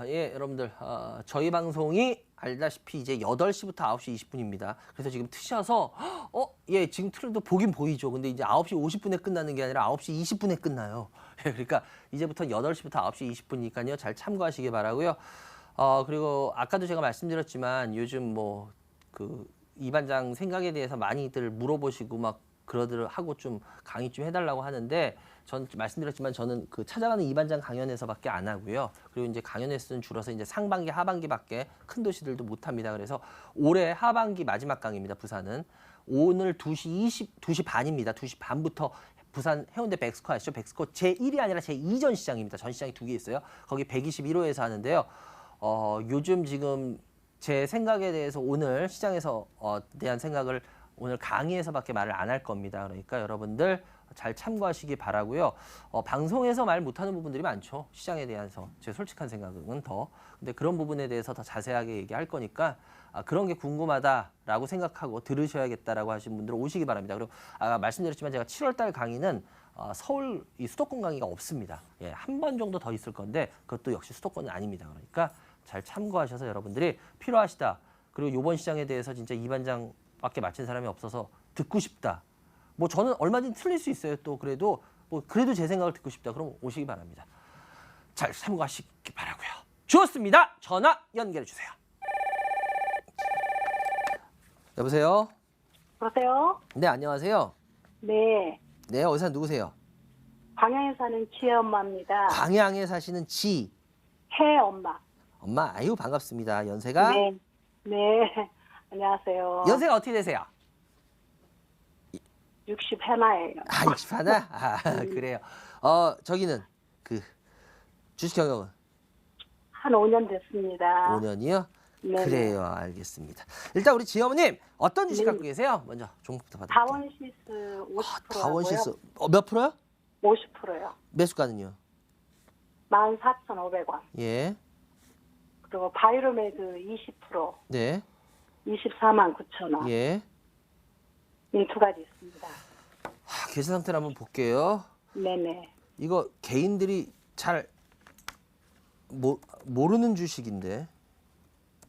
예, 여러분들, 저희 방송이 알다시피 이제 8시부터 9시 20분입니다. 그래서 지금 트셔서, 예, 지금 틀도 보긴 보이죠. 근데 이제 9시 50분에 끝나는 게 아니라 9시 20분에 끝나요. 예, 그러니까 이제부터 8시부터 9시 20분이니까요. 잘 참고하시기 바라고요. 그리고 아까도 제가 말씀드렸지만 요즘 뭐, 이반장 생각에 대해서 많이들 물어보시고 막 그러들 하고 좀 강의 좀 해달라고 하는데 전 말씀드렸지만 저는 그 찾아가는 이반장 강연에서밖에 안 하고요. 그리고 이제 강연에서는 줄어서 이제 상반기, 하반기밖에 큰 도시들도 못 합니다. 그래서 올해 하반기 마지막 강의입니다. 부산은 오늘 2시 반입니다. 2시 반부터 부산 해운대 백스코 아시죠? 백스코 제1이 아니라 제2전 시장입니다. 전 시장이 2개 있어요. 거기 121호에서 하는데요. 요즘 지금 제 생각에 대해서 오늘 시장에서 대한 생각을 오늘 강의에서밖에 말을 안 할 겁니다. 그러니까 여러분들 잘 참고하시기 바라고요. 방송에서 말 못하는 부분들이 많죠. 시장에 대해서 제 솔직한 생각은 더. 근데 그런 부분에 대해서 더 자세하게 얘기할 거니까 그런 게 궁금하다라고 생각하고 들으셔야겠다라고 하신 분들은 오시기 바랍니다. 그리고 말씀드렸지만 제가 7월달 강의는 서울 이 수도권 강의가 없습니다. 예, 한 번 정도 더 있을 건데 그것도 역시 수도권은 아닙니다. 그러니까 잘 참고하셔서 여러분들이 필요하시다. 그리고 이번 시장에 대해서 진짜 이반장밖에 맞힌 사람이 없어서 듣고 싶다. 뭐 저는 얼마든지 틀릴 수 있어요. 또 그래도 그래도 제 생각을 듣고 싶다. 그럼 오시기 바랍니다. 잘 참고하시기 바라고요. 좋습니다. 전화 연결해 주세요. 여보세요. 여보세요? 네, 안녕하세요. 네. 네, 어디서 누구세요? 광양에 사는 지엄마입니다. 광양에 사시는 지 해 엄마. 엄마. 아유, 반갑습니다. 연세가 네. 네. 안녕하세요. 연세가 어떻게 되세요? 60 해나예요. 61? 그래요. 저기는 주식 경영은 한 5년 됐습니다. 5년이요? 네네. 그래요. 알겠습니다. 일단 우리 지어머님 어떤 주식 네. 갖고 계세요? 먼저 종목부터 받을게요. 다원시스 50%고요. 다원시스 몇 프로요? 50%요. 매수가는요? 14,500원. 예. 그리고 바이로메드 20%, 네. 249,000원. 예. 이 두 가지 있습니다. 계좌 상태를 한번 볼게요. 네네. 이거 개인들이 잘 모르는 주식인데.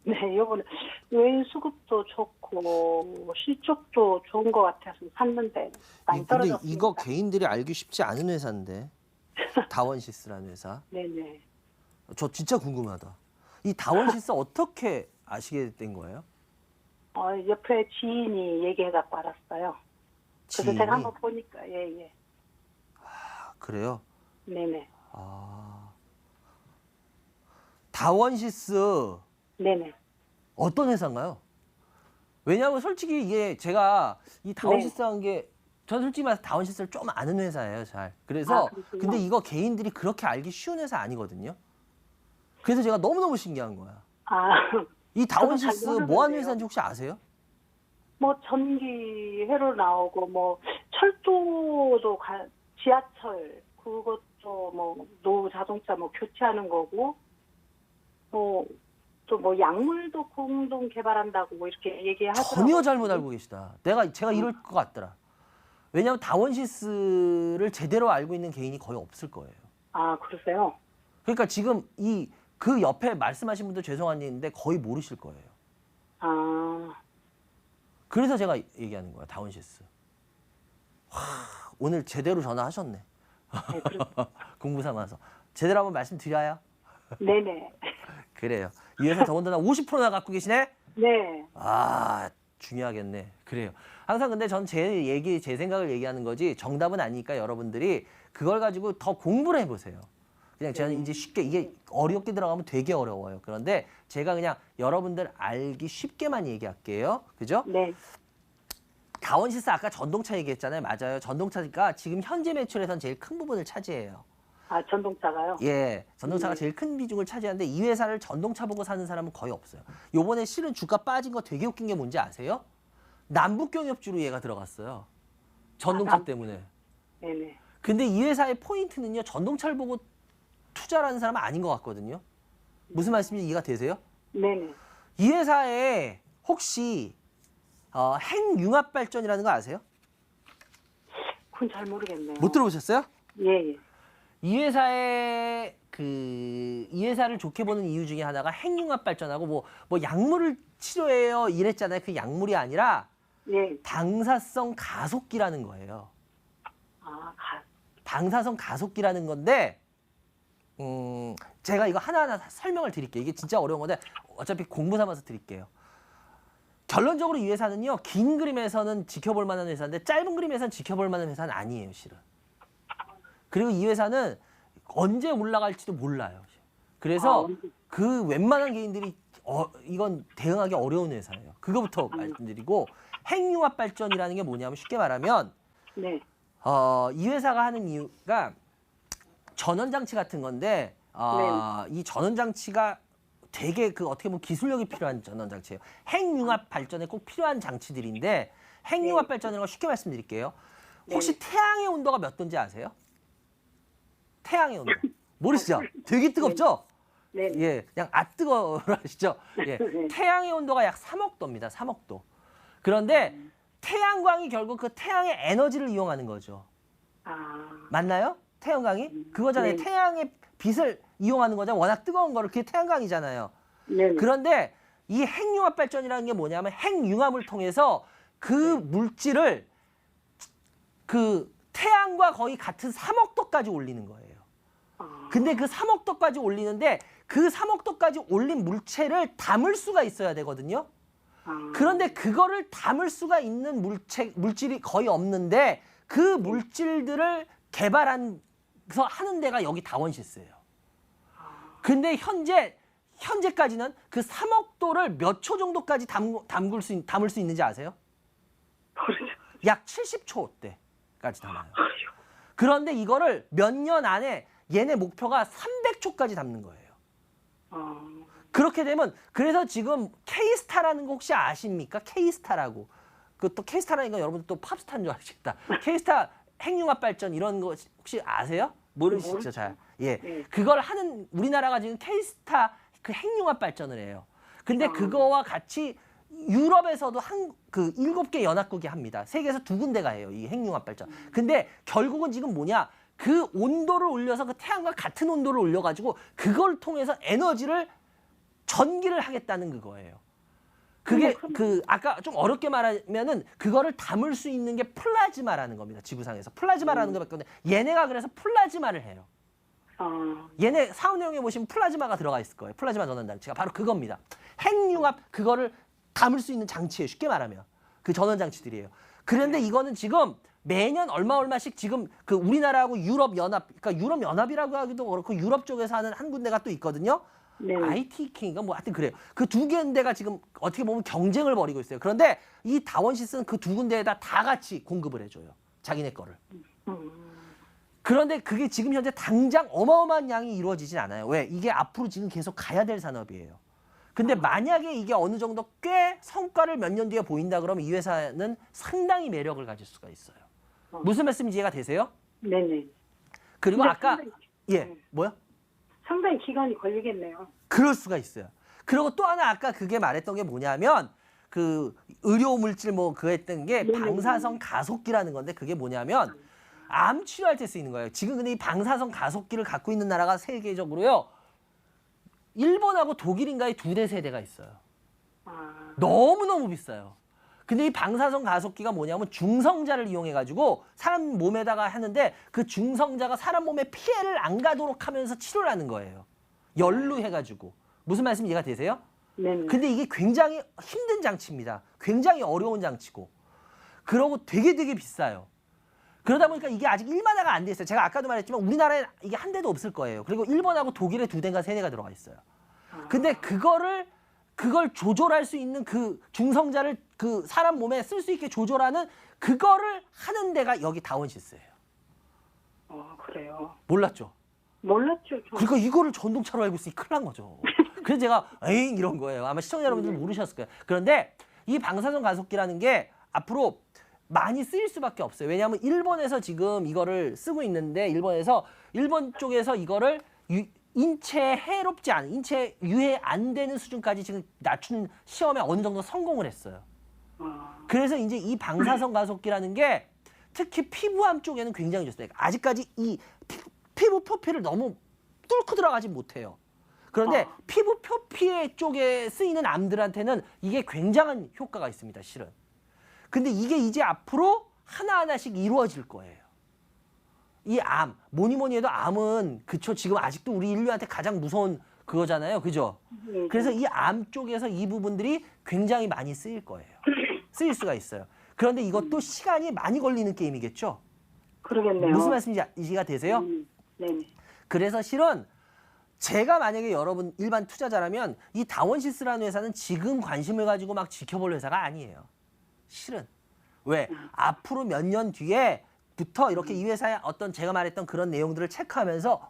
네, 요번에 외인 수급도 좋고 실적도 좋은 것 같아서 샀는데 많이 근데 떨어졌습니다. 이거 개인들이 알기 쉽지 않은 회사인데. 다원시스라는 회사. 네네. 저 진짜 궁금하다. 이 다원시스 어떻게 아시게 된 거예요? 옆에 지인이 얘기해갖고 알았어요. 그래서 지인이? 제가 한번 보니까 예. 그래요? 네네. 다원시스 네네. 어떤 회사인가요? 왜냐하면 솔직히 이게 제가 이 다원시스한 게 저는 솔직히 말해서 다원시스를 좀 아는 회사예요, 잘. 그래서 그렇군요. 근데 이거 개인들이 그렇게 알기 쉬운 회사 아니거든요. 그래서 제가 너무너무 신기한 거야. 이 다원시스 저도 잘 뭐 하는 모르는데요. 회사인지 혹시 아세요? 뭐 전기 회로 나오고 뭐 철도도 지하철 그것도 뭐 노후 자동차 뭐 교체하는 거고 뭐 또 뭐 약물도 공동 개발한다고 뭐 이렇게 얘기하더라고요. 전혀 잘못 알고 계시다. 제가 이럴 것 같더라. 왜냐하면 다원시스를 제대로 알고 있는 개인이 거의 없을 거예요. 그러세요? 그러니까 지금 그 옆에 말씀하신 분도 죄송한 일인데 거의 모르실 거예요. 그래서 제가 얘기하는 거예요. 다운시스. 오늘 제대로 전화하셨네. 네, 공부 삼아서. 제대로 한번 말씀드려요. 네네. 그래요. 이 회사 더군다나 50%나 갖고 계시네? 네. 아, 중요하겠네. 그래요. 항상 근데 전 제 생각을 얘기하는 거지 정답은 아니니까 여러분들이 그걸 가지고 더 공부를 해보세요. 그냥 저는 이제 쉽게 이게 어렵게 들어가면 되게 어려워요. 그런데 제가 그냥 여러분들 알기 쉽게만 얘기할게요. 그죠? 네. 다원시스 아까 전동차 얘기했잖아요. 맞아요. 전동차가 지금 현재 매출에선 제일 큰 부분을 차지해요. 아, 전동차가요? 예, 전동차가 제일 큰 비중을 차지하는데 이 회사를 전동차 보고 사는 사람은 거의 없어요. 요번에 실은 주가 빠진 거 되게 웃긴 게 뭔지 아세요? 남북경협주로 얘가 들어갔어요. 전동차 때문에. 네네. 근데 이 회사의 포인트는요. 전동차를 보고 투자를 하는 사람은 아닌 것 같거든요. 무슨 말씀인지 이해가 되세요? 네네. 이 회사에 혹시 핵융합발전이라는 거 아세요? 그건 잘 모르겠네요. 못 들어보셨어요? 예, 예. 이 회사를 좋게 보는 이유 중에 하나가 핵융합 발전하고 뭐 약물을 치료해요 이랬잖아요. 그 약물이 아니라 예. 방사성 가속기라는 거예요. 아, 방사성 가속기라는 건데 제가 이거 하나하나 설명을 드릴게요. 이게 진짜 어려운 건데 어차피 공부 삼아서 드릴게요. 결론적으로 이 회사는요. 긴 그림에서는 지켜볼 만한 회사인데 짧은 그림에서는 지켜볼 만한 회사는 아니에요. 실은. 그리고 이 회사는 언제 올라갈지도 몰라요. 그래서 그 웬만한 개인들이 이건 대응하기 어려운 회사예요. 그거부터 말씀드리고 핵융합 발전이라는 게 뭐냐면 쉽게 말하면 네. 이 회사가 하는 이유가 전원장치 같은 건데 이 전원장치가 되게 어떻게 보면 기술력이 필요한 전원장치예요. 핵융합 발전에 꼭 필요한 장치들인데 핵융합 발전이라는 걸 쉽게 말씀드릴게요. 혹시 태양의 온도가 몇 도인지 아세요? 태양의 온도. 모르시죠? 되게 뜨겁죠? 네. 예, 그냥 뜨거워라 하시죠? 예. 태양의 온도가 약 3억 도입니다. 3억 도. 그런데 태양광이 결국 그 태양의 에너지를 이용하는 거죠. 아, 맞나요? 태양광이? 그거잖아요. 네. 태양의 빛을 이용하는 거잖아요. 워낙 뜨거운 거를. 그게 태양광이잖아요. 네. 그런데 이 핵융합 발전이라는 게 뭐냐면 핵융합을 통해서 그 물질을 그 태양과 거의 같은 3억 도까지 올리는 거예요. 근데 그 3억 도까지 올리는데 그 3억 도까지 올린 물체를 담을 수가 있어야 되거든요. 그런데 그거를 담을 수가 있는 물질이 거의 없는데 그 물질들을 개발해서 하는 데가 여기 다원시스예요. 근데 현재까지는 그 3억 도를 몇 초 정도까지 담을 수 있는지 아세요? 약 70초 때까지 담아요. 그런데 이거를 몇 년 안에 얘네 목표가 300초까지 담는 거예요. 그렇게 되면 그래서 지금 K스타라는 거 혹시 아십니까? K스타라고. 또 K스타라는 건 여러분들 또 팝스타인 줄 아시겠다. K스타 핵융합 발전 이런 거 혹시 아세요? 모르시죠, 잘. 예. 그걸 하는 우리나라가 지금 K스타 그 핵융합 발전을 해요. 근데 그거와 같이 유럽에서도 7개 연합국이 합니다. 세계에서 2군데가 해요. 이 핵융합 발전. 근데 결국은 지금 뭐냐? 그 온도를 올려서 그 태양과 같은 온도를 올려가지고 그걸 통해서 전기를 하겠다는 그거예요. 그게 아까 좀 어렵게 말하면은 그거를 담을 수 있는 게 플라즈마라는 겁니다. 지구상에서. 플라즈마라는 거밖에 없는데 얘네가 그래서 플라즈마를 해요. 얘네 사업 내용에 보시면 플라즈마가 들어가 있을 거예요. 플라즈마 전원장치가 바로 그겁니다. 핵융합 그거를 담을 수 있는 장치예요. 쉽게 말하면. 그 전원장치들이에요. 그런데 이거는 지금 매년 얼마씩 지금 그 우리나라하고 유럽연합, 그러니까 유럽연합이라고 하기도 그렇고 유럽 쪽에서 하는 한 군데가 또 있거든요. 네. ITK인가 뭐 하여튼 그래요. 그 두 군데가 지금 어떻게 보면 경쟁을 벌이고 있어요. 그런데 이 다원시스는 그 두 군데에다 다 같이 공급을 해줘요. 자기네 거를. 그런데 그게 지금 현재 당장 어마어마한 양이 이루어지진 않아요. 왜? 이게 앞으로 지금 계속 가야 될 산업이에요. 근데 만약에 이게 어느 정도 꽤 성과를 몇 년 뒤에 보인다 그러면 이 회사는 상당히 매력을 가질 수가 있어요. 무슨 말씀인지 이해가 되세요? 네네. 그리고 아까 상당히, 뭐요? 상당히 기간이 걸리겠네요. 그럴 수가 있어요. 그리고 또 하나 아까 그게 말했던 게 뭐냐면 그 의료 물질 그 했던 게 방사성 가속기라는 건데 그게 뭐냐면 암 치료할 때 쓰이는 거예요. 지금 근데 이 방사성 가속기를 갖고 있는 나라가 세계적으로요. 일본하고 독일인가에 2대 3대가 있어요. 너무너무 비싸요. 근데 이 방사선 가속기가 뭐냐면 중성자를 이용해가지고 사람 몸에다가 하는데 그 중성자가 사람 몸에 피해를 안 가도록 하면서 치료를 하는 거예요. 연루해가지고. 무슨 말씀 이해가 되세요? 네네. 근데 이게 굉장히 힘든 장치입니다. 굉장히 어려운 장치고. 그러고 되게 비싸요. 그러다 보니까 이게 아직 일반화가 안 돼 있어요. 제가 아까도 말했지만 우리나라에 이게 한 대도 없을 거예요. 그리고 일본하고 독일에 2대인가 3대가 들어가 있어요. 근데 그걸 조절할 수 있는 그 중성자를 그 사람 몸에 쓸 수 있게 조절하는 그거를 하는 데가 여기 다원시스예요. 그래요. 몰랐죠? 몰랐죠. 저. 그러니까 이거를 전동차로 알고 있으니 큰일 난 거죠. 그래서 제가 에잉 이런 거예요. 아마 시청자 여러분들 모르셨을 거예요. 그런데 이 방사선 가속기라는 게 앞으로 많이 쓰일 수밖에 없어요. 왜냐하면 일본에서 지금 이거를 쓰고 있는데 일본 쪽에서 이거를 인체에 해롭지 않은, 인체에 유해 안 되는 수준까지 지금 낮추는 시험에 어느 정도 성공을 했어요. 그래서 이제 이 방사선 가속기라는 게 특히 피부암 쪽에는 굉장히 좋습니다. 아직까지 이 피부 표피를 너무 뚫고 들어가지 못해요. 그런데 피부 표피 쪽에 쓰이는 암들한테는 이게 굉장한 효과가 있습니다, 실은. 근데 이게 이제 앞으로 하나하나씩 이루어질 거예요. 이 암, 뭐니 해도 암은 그쵸, 지금 아직도 우리 인류한테 가장 무서운 그거잖아요, 그죠? 그래서 이 암 쪽에서 이 부분들이 굉장히 많이 쓰일 거예요. 쓰일 수가 있어요. 그런데 이것도 시간이 많이 걸리는 게임이겠죠? 그러겠네요. 무슨 말씀인지 이해가 되세요? 네네. 그래서 실은 제가 만약에 여러분 일반 투자자라면 이 다원시스라는 회사는 지금 관심을 가지고 막 지켜볼 회사가 아니에요. 실은. 왜? 앞으로 몇 년 뒤에부터 이렇게 이 회사의 어떤 제가 말했던 그런 내용들을 체크하면서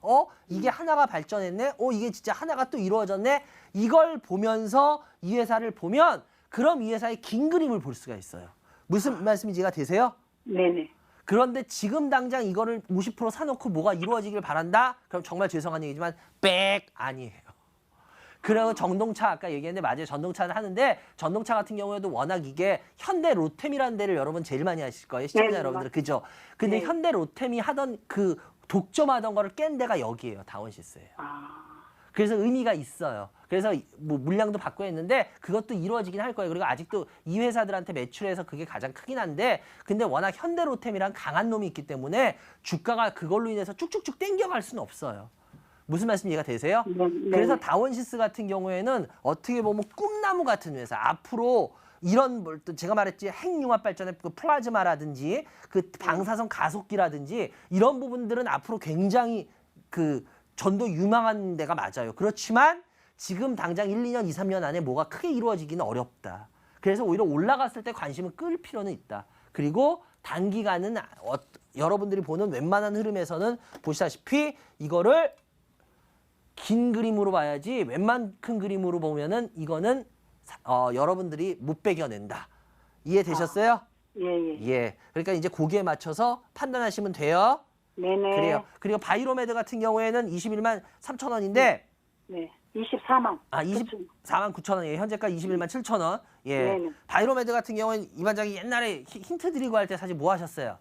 이게 하나가 발전했네? 이게 진짜 하나가 또 이루어졌네? 이걸 보면서 이 회사를 보면 그럼 이 회사의 긴 그림을 볼 수가 있어요. 무슨 말씀인지 이해가 되세요? 네네. 그런데 지금 당장 이거를 50% 사놓고 뭐가 이루어지길 바란다? 그럼 정말 죄송한 얘기지만 아니에요. 그리고 전동차 아까 얘기했는데 맞아요. 전동차는 하는데 전동차 같은 경우에도 워낙 이게 현대 로템이라는 데를 여러분 제일 많이 아실 거예요. 시청자 네, 여러분들. 그죠? 근데 네. 현대 로템이 하던 그 독점하던 거를 깬 데가 여기예요. 다원시스예요. 그래서 의미가 있어요. 그래서 뭐 물량도 받고 했는데 그것도 이루어지긴 할 거예요. 그리고 아직도 이 회사들한테 매출해서 그게 가장 크긴 한데 근데 워낙 현대로템이란 강한 놈이 있기 때문에 주가가 그걸로 인해서 쭉쭉쭉 땡겨갈 수는 없어요. 무슨 말씀 이해가 되세요? 네. 그래서 다원시스 같은 경우에는 어떻게 보면 꿈나무 같은 회사. 앞으로 이런 제가 말했지 핵융합 발전의 그 플라즈마라든지 그 방사선 가속기라든지 이런 부분들은 앞으로 굉장히 그 전도 유망한 데가 맞아요. 그렇지만 지금 당장 1, 2년, 2, 3년 안에 뭐가 크게 이루어지기는 어렵다. 그래서 오히려 올라갔을 때 관심을 끌 필요는 있다. 그리고 단기간은 여러분들이 보는 웬만한 흐름에서는 보시다시피 이거를 긴 그림으로 봐야지 웬만큼 그림으로 보면은 이거는 여러분들이 못 배겨낸다. 이해되셨어요? 예예. 예. 그러니까 이제 거기에 맞춰서 판단하시면 돼요. 네네. 그래요. 그리고 바이로메드 같은 경우에는 21만 3천 원인데 네. 24만. 24만 9천 원이에요. 현재가 21만 7천 원. 예. 네네. 바이로메드 같은 경우는 이 반장이 옛날에 힌트 드리고 할 때 사실 뭐 하셨어요?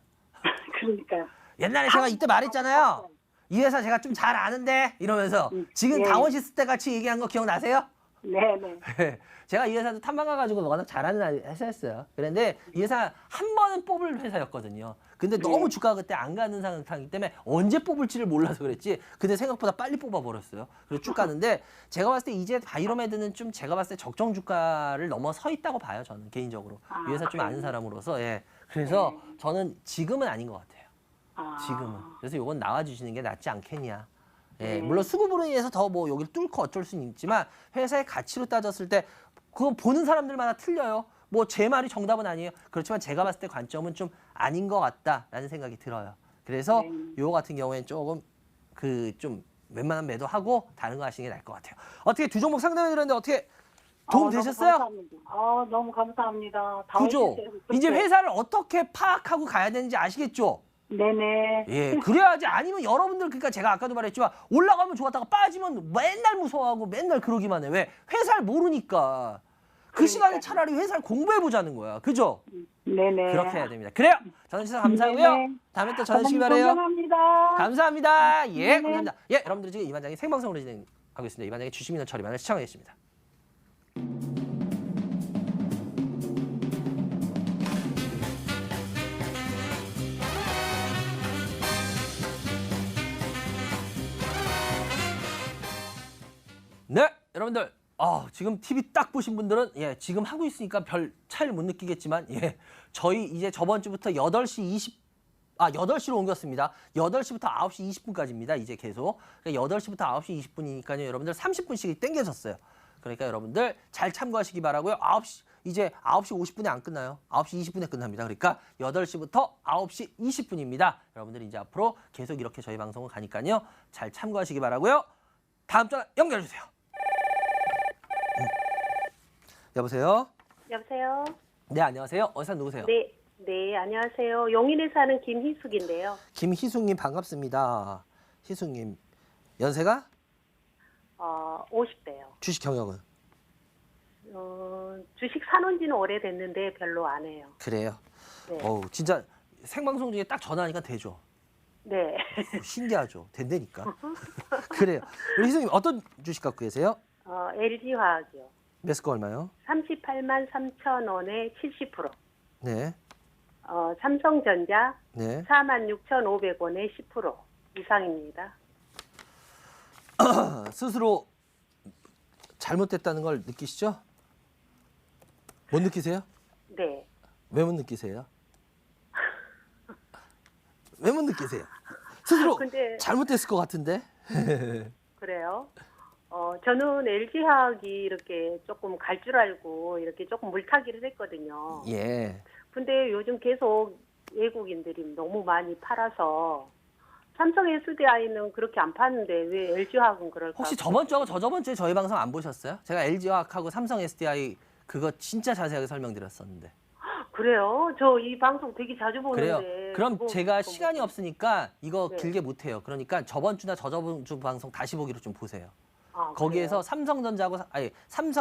그러니까요. 옛날에 제가 이때 말했잖아요. 이 회사 제가 좀 잘 아는데 이러면서 지금 예. 다원시스 때 같이 얘기한 거 기억나세요? 네네. 제가 이 회사도 탐방 가가지고 워낙 잘하는 회사였어요. 그런데 이 회사 한 번은 뽑을 회사였거든요. 근데 너무 주가가 그때 안 가는 상황이기 때문에 언제 뽑을지를 몰라서 그랬지. 근데 생각보다 빨리 뽑아버렸어요. 그래서 쭉 가는데 제가 봤을 때 이제 바이로메드는 좀 제가 봤을 때 적정 주가를 넘어서 있다고 봐요. 저는 개인적으로. 이 회사 좀 아는 사람으로서. 예. 그래서 저는 지금은 아닌 것 같아요. 지금은. 그래서 이건 나와주시는 게 낫지 않겠냐. 예, 물론 수급으로 인해서 더 뭐 여기를 뚫고 어쩔 수는 있지만 회사의 가치로 따졌을 때 그거 보는 사람들마다 틀려요. 뭐 제 말이 정답은 아니에요. 그렇지만 제가 봤을 때 관점은 좀 아닌 것 같다라는 생각이 들어요. 그래서 요거 같은 경우에는 조금 그 좀 웬만한 매도하고 다른 거 하시는 게 나을 것 같아요. 어떻게 두 종목 상담해드렸는데 어떻게 도움 되셨어요? 너무 감사합니다. 그죠? 다원시스에서 이제 그렇게- 회사를 어떻게 파악하고 가야 되는지 아시겠죠? 네네. 예, 그래야지. 아니면 여러분들 그러니까 제가 아까도 말했지만 올라가면 좋았다가 빠지면 맨날 무서워하고 맨날 그러기만 해. 왜? 회사를 모르니까. 그 시간에 차라리 회사를 공부해 보자는 거야. 그죠? 네네. 그렇게 해야 됩니다. 그래요. 전원시사 감사하고요. 네네. 다음에 또 전화주시기 바래요. 존경합니다. 감사합니다. 예, 네네. 감사합니다. 예, 여러분들 지금 이반장이 생방송으로 진행하고 있습니다. 이반장의 주식민원 처리만을 시청하겠습니다. 여러분들 지금 TV 딱 보신 분들은 지금 하고 있으니까 별 차이를 못 느끼겠지만 저희 이제 저번 주부터 8시로 옮겼습니다. 8시부터 9시 20분까지입니다. 이제 계속. 그러니까 8시부터 9시 20분이니까요. 여러분들 30분씩이 땡겨졌어요. 그러니까 여러분들 잘 참고하시기 바라고요. 이제 9시 50분에 안 끝나요. 9시 20분에 끝납니다. 그러니까 8시부터 9시 20분입니다. 여러분들 이제 앞으로 계속 이렇게 저희 방송을 가니까요. 잘 참고하시기 바라고요. 다음 전화 연결해 주세요. 여보세요? 여보세요? 네, 안녕하세요. 어디서 누구세요? 네, 안녕하세요. 용인에 사는 김희숙인데요. 김희숙님 반갑습니다. 희숙님 연세가? 50대요. 주식 경력은? 주식 사놓은 지는 오래됐는데 별로 안 해요. 그래요. 네. 진짜 생방송 중에 딱 전화하니까 되죠. 네. 신기하죠. 된다니까. 그래요. 우리 희숙님 어떤 주식 갖고 계세요? LG화학이요. 매수가 얼마요? 38만 3천 원에 70%. 네. 삼성전자 네. 46,500원에 10% 이상입니다. 스스로 잘못됐다는 걸 느끼시죠? 못 느끼세요? 네. 왜 못 느끼세요? 왜 못 느끼세요? 스스로 근데- 잘못됐을 것 같은데? 그래요? 저는 LG화학이 이렇게 조금 갈 줄 알고 이렇게 조금 물타기를 했거든요. 예. 근데 요즘 계속 외국인들이 너무 많이 팔아서 삼성 SDI는 그렇게 안 파는데 왜 LG화학은 그럴까? 혹시 저번 주하고 저저번 주에 저희 방송 안 보셨어요? 제가 LG화학하고 삼성 SDI 그거 진짜 자세하게 설명드렸었는데. 그래요? 저 이 방송 되게 자주 보는데. 그래요. 그럼 그거 제가 그거 시간이 없으니까 이거 네. 길게 못 해요. 그러니까 저번 주나 저저번 주 방송 다시 보기로 좀 보세요. 그래요? 거기에서 삼성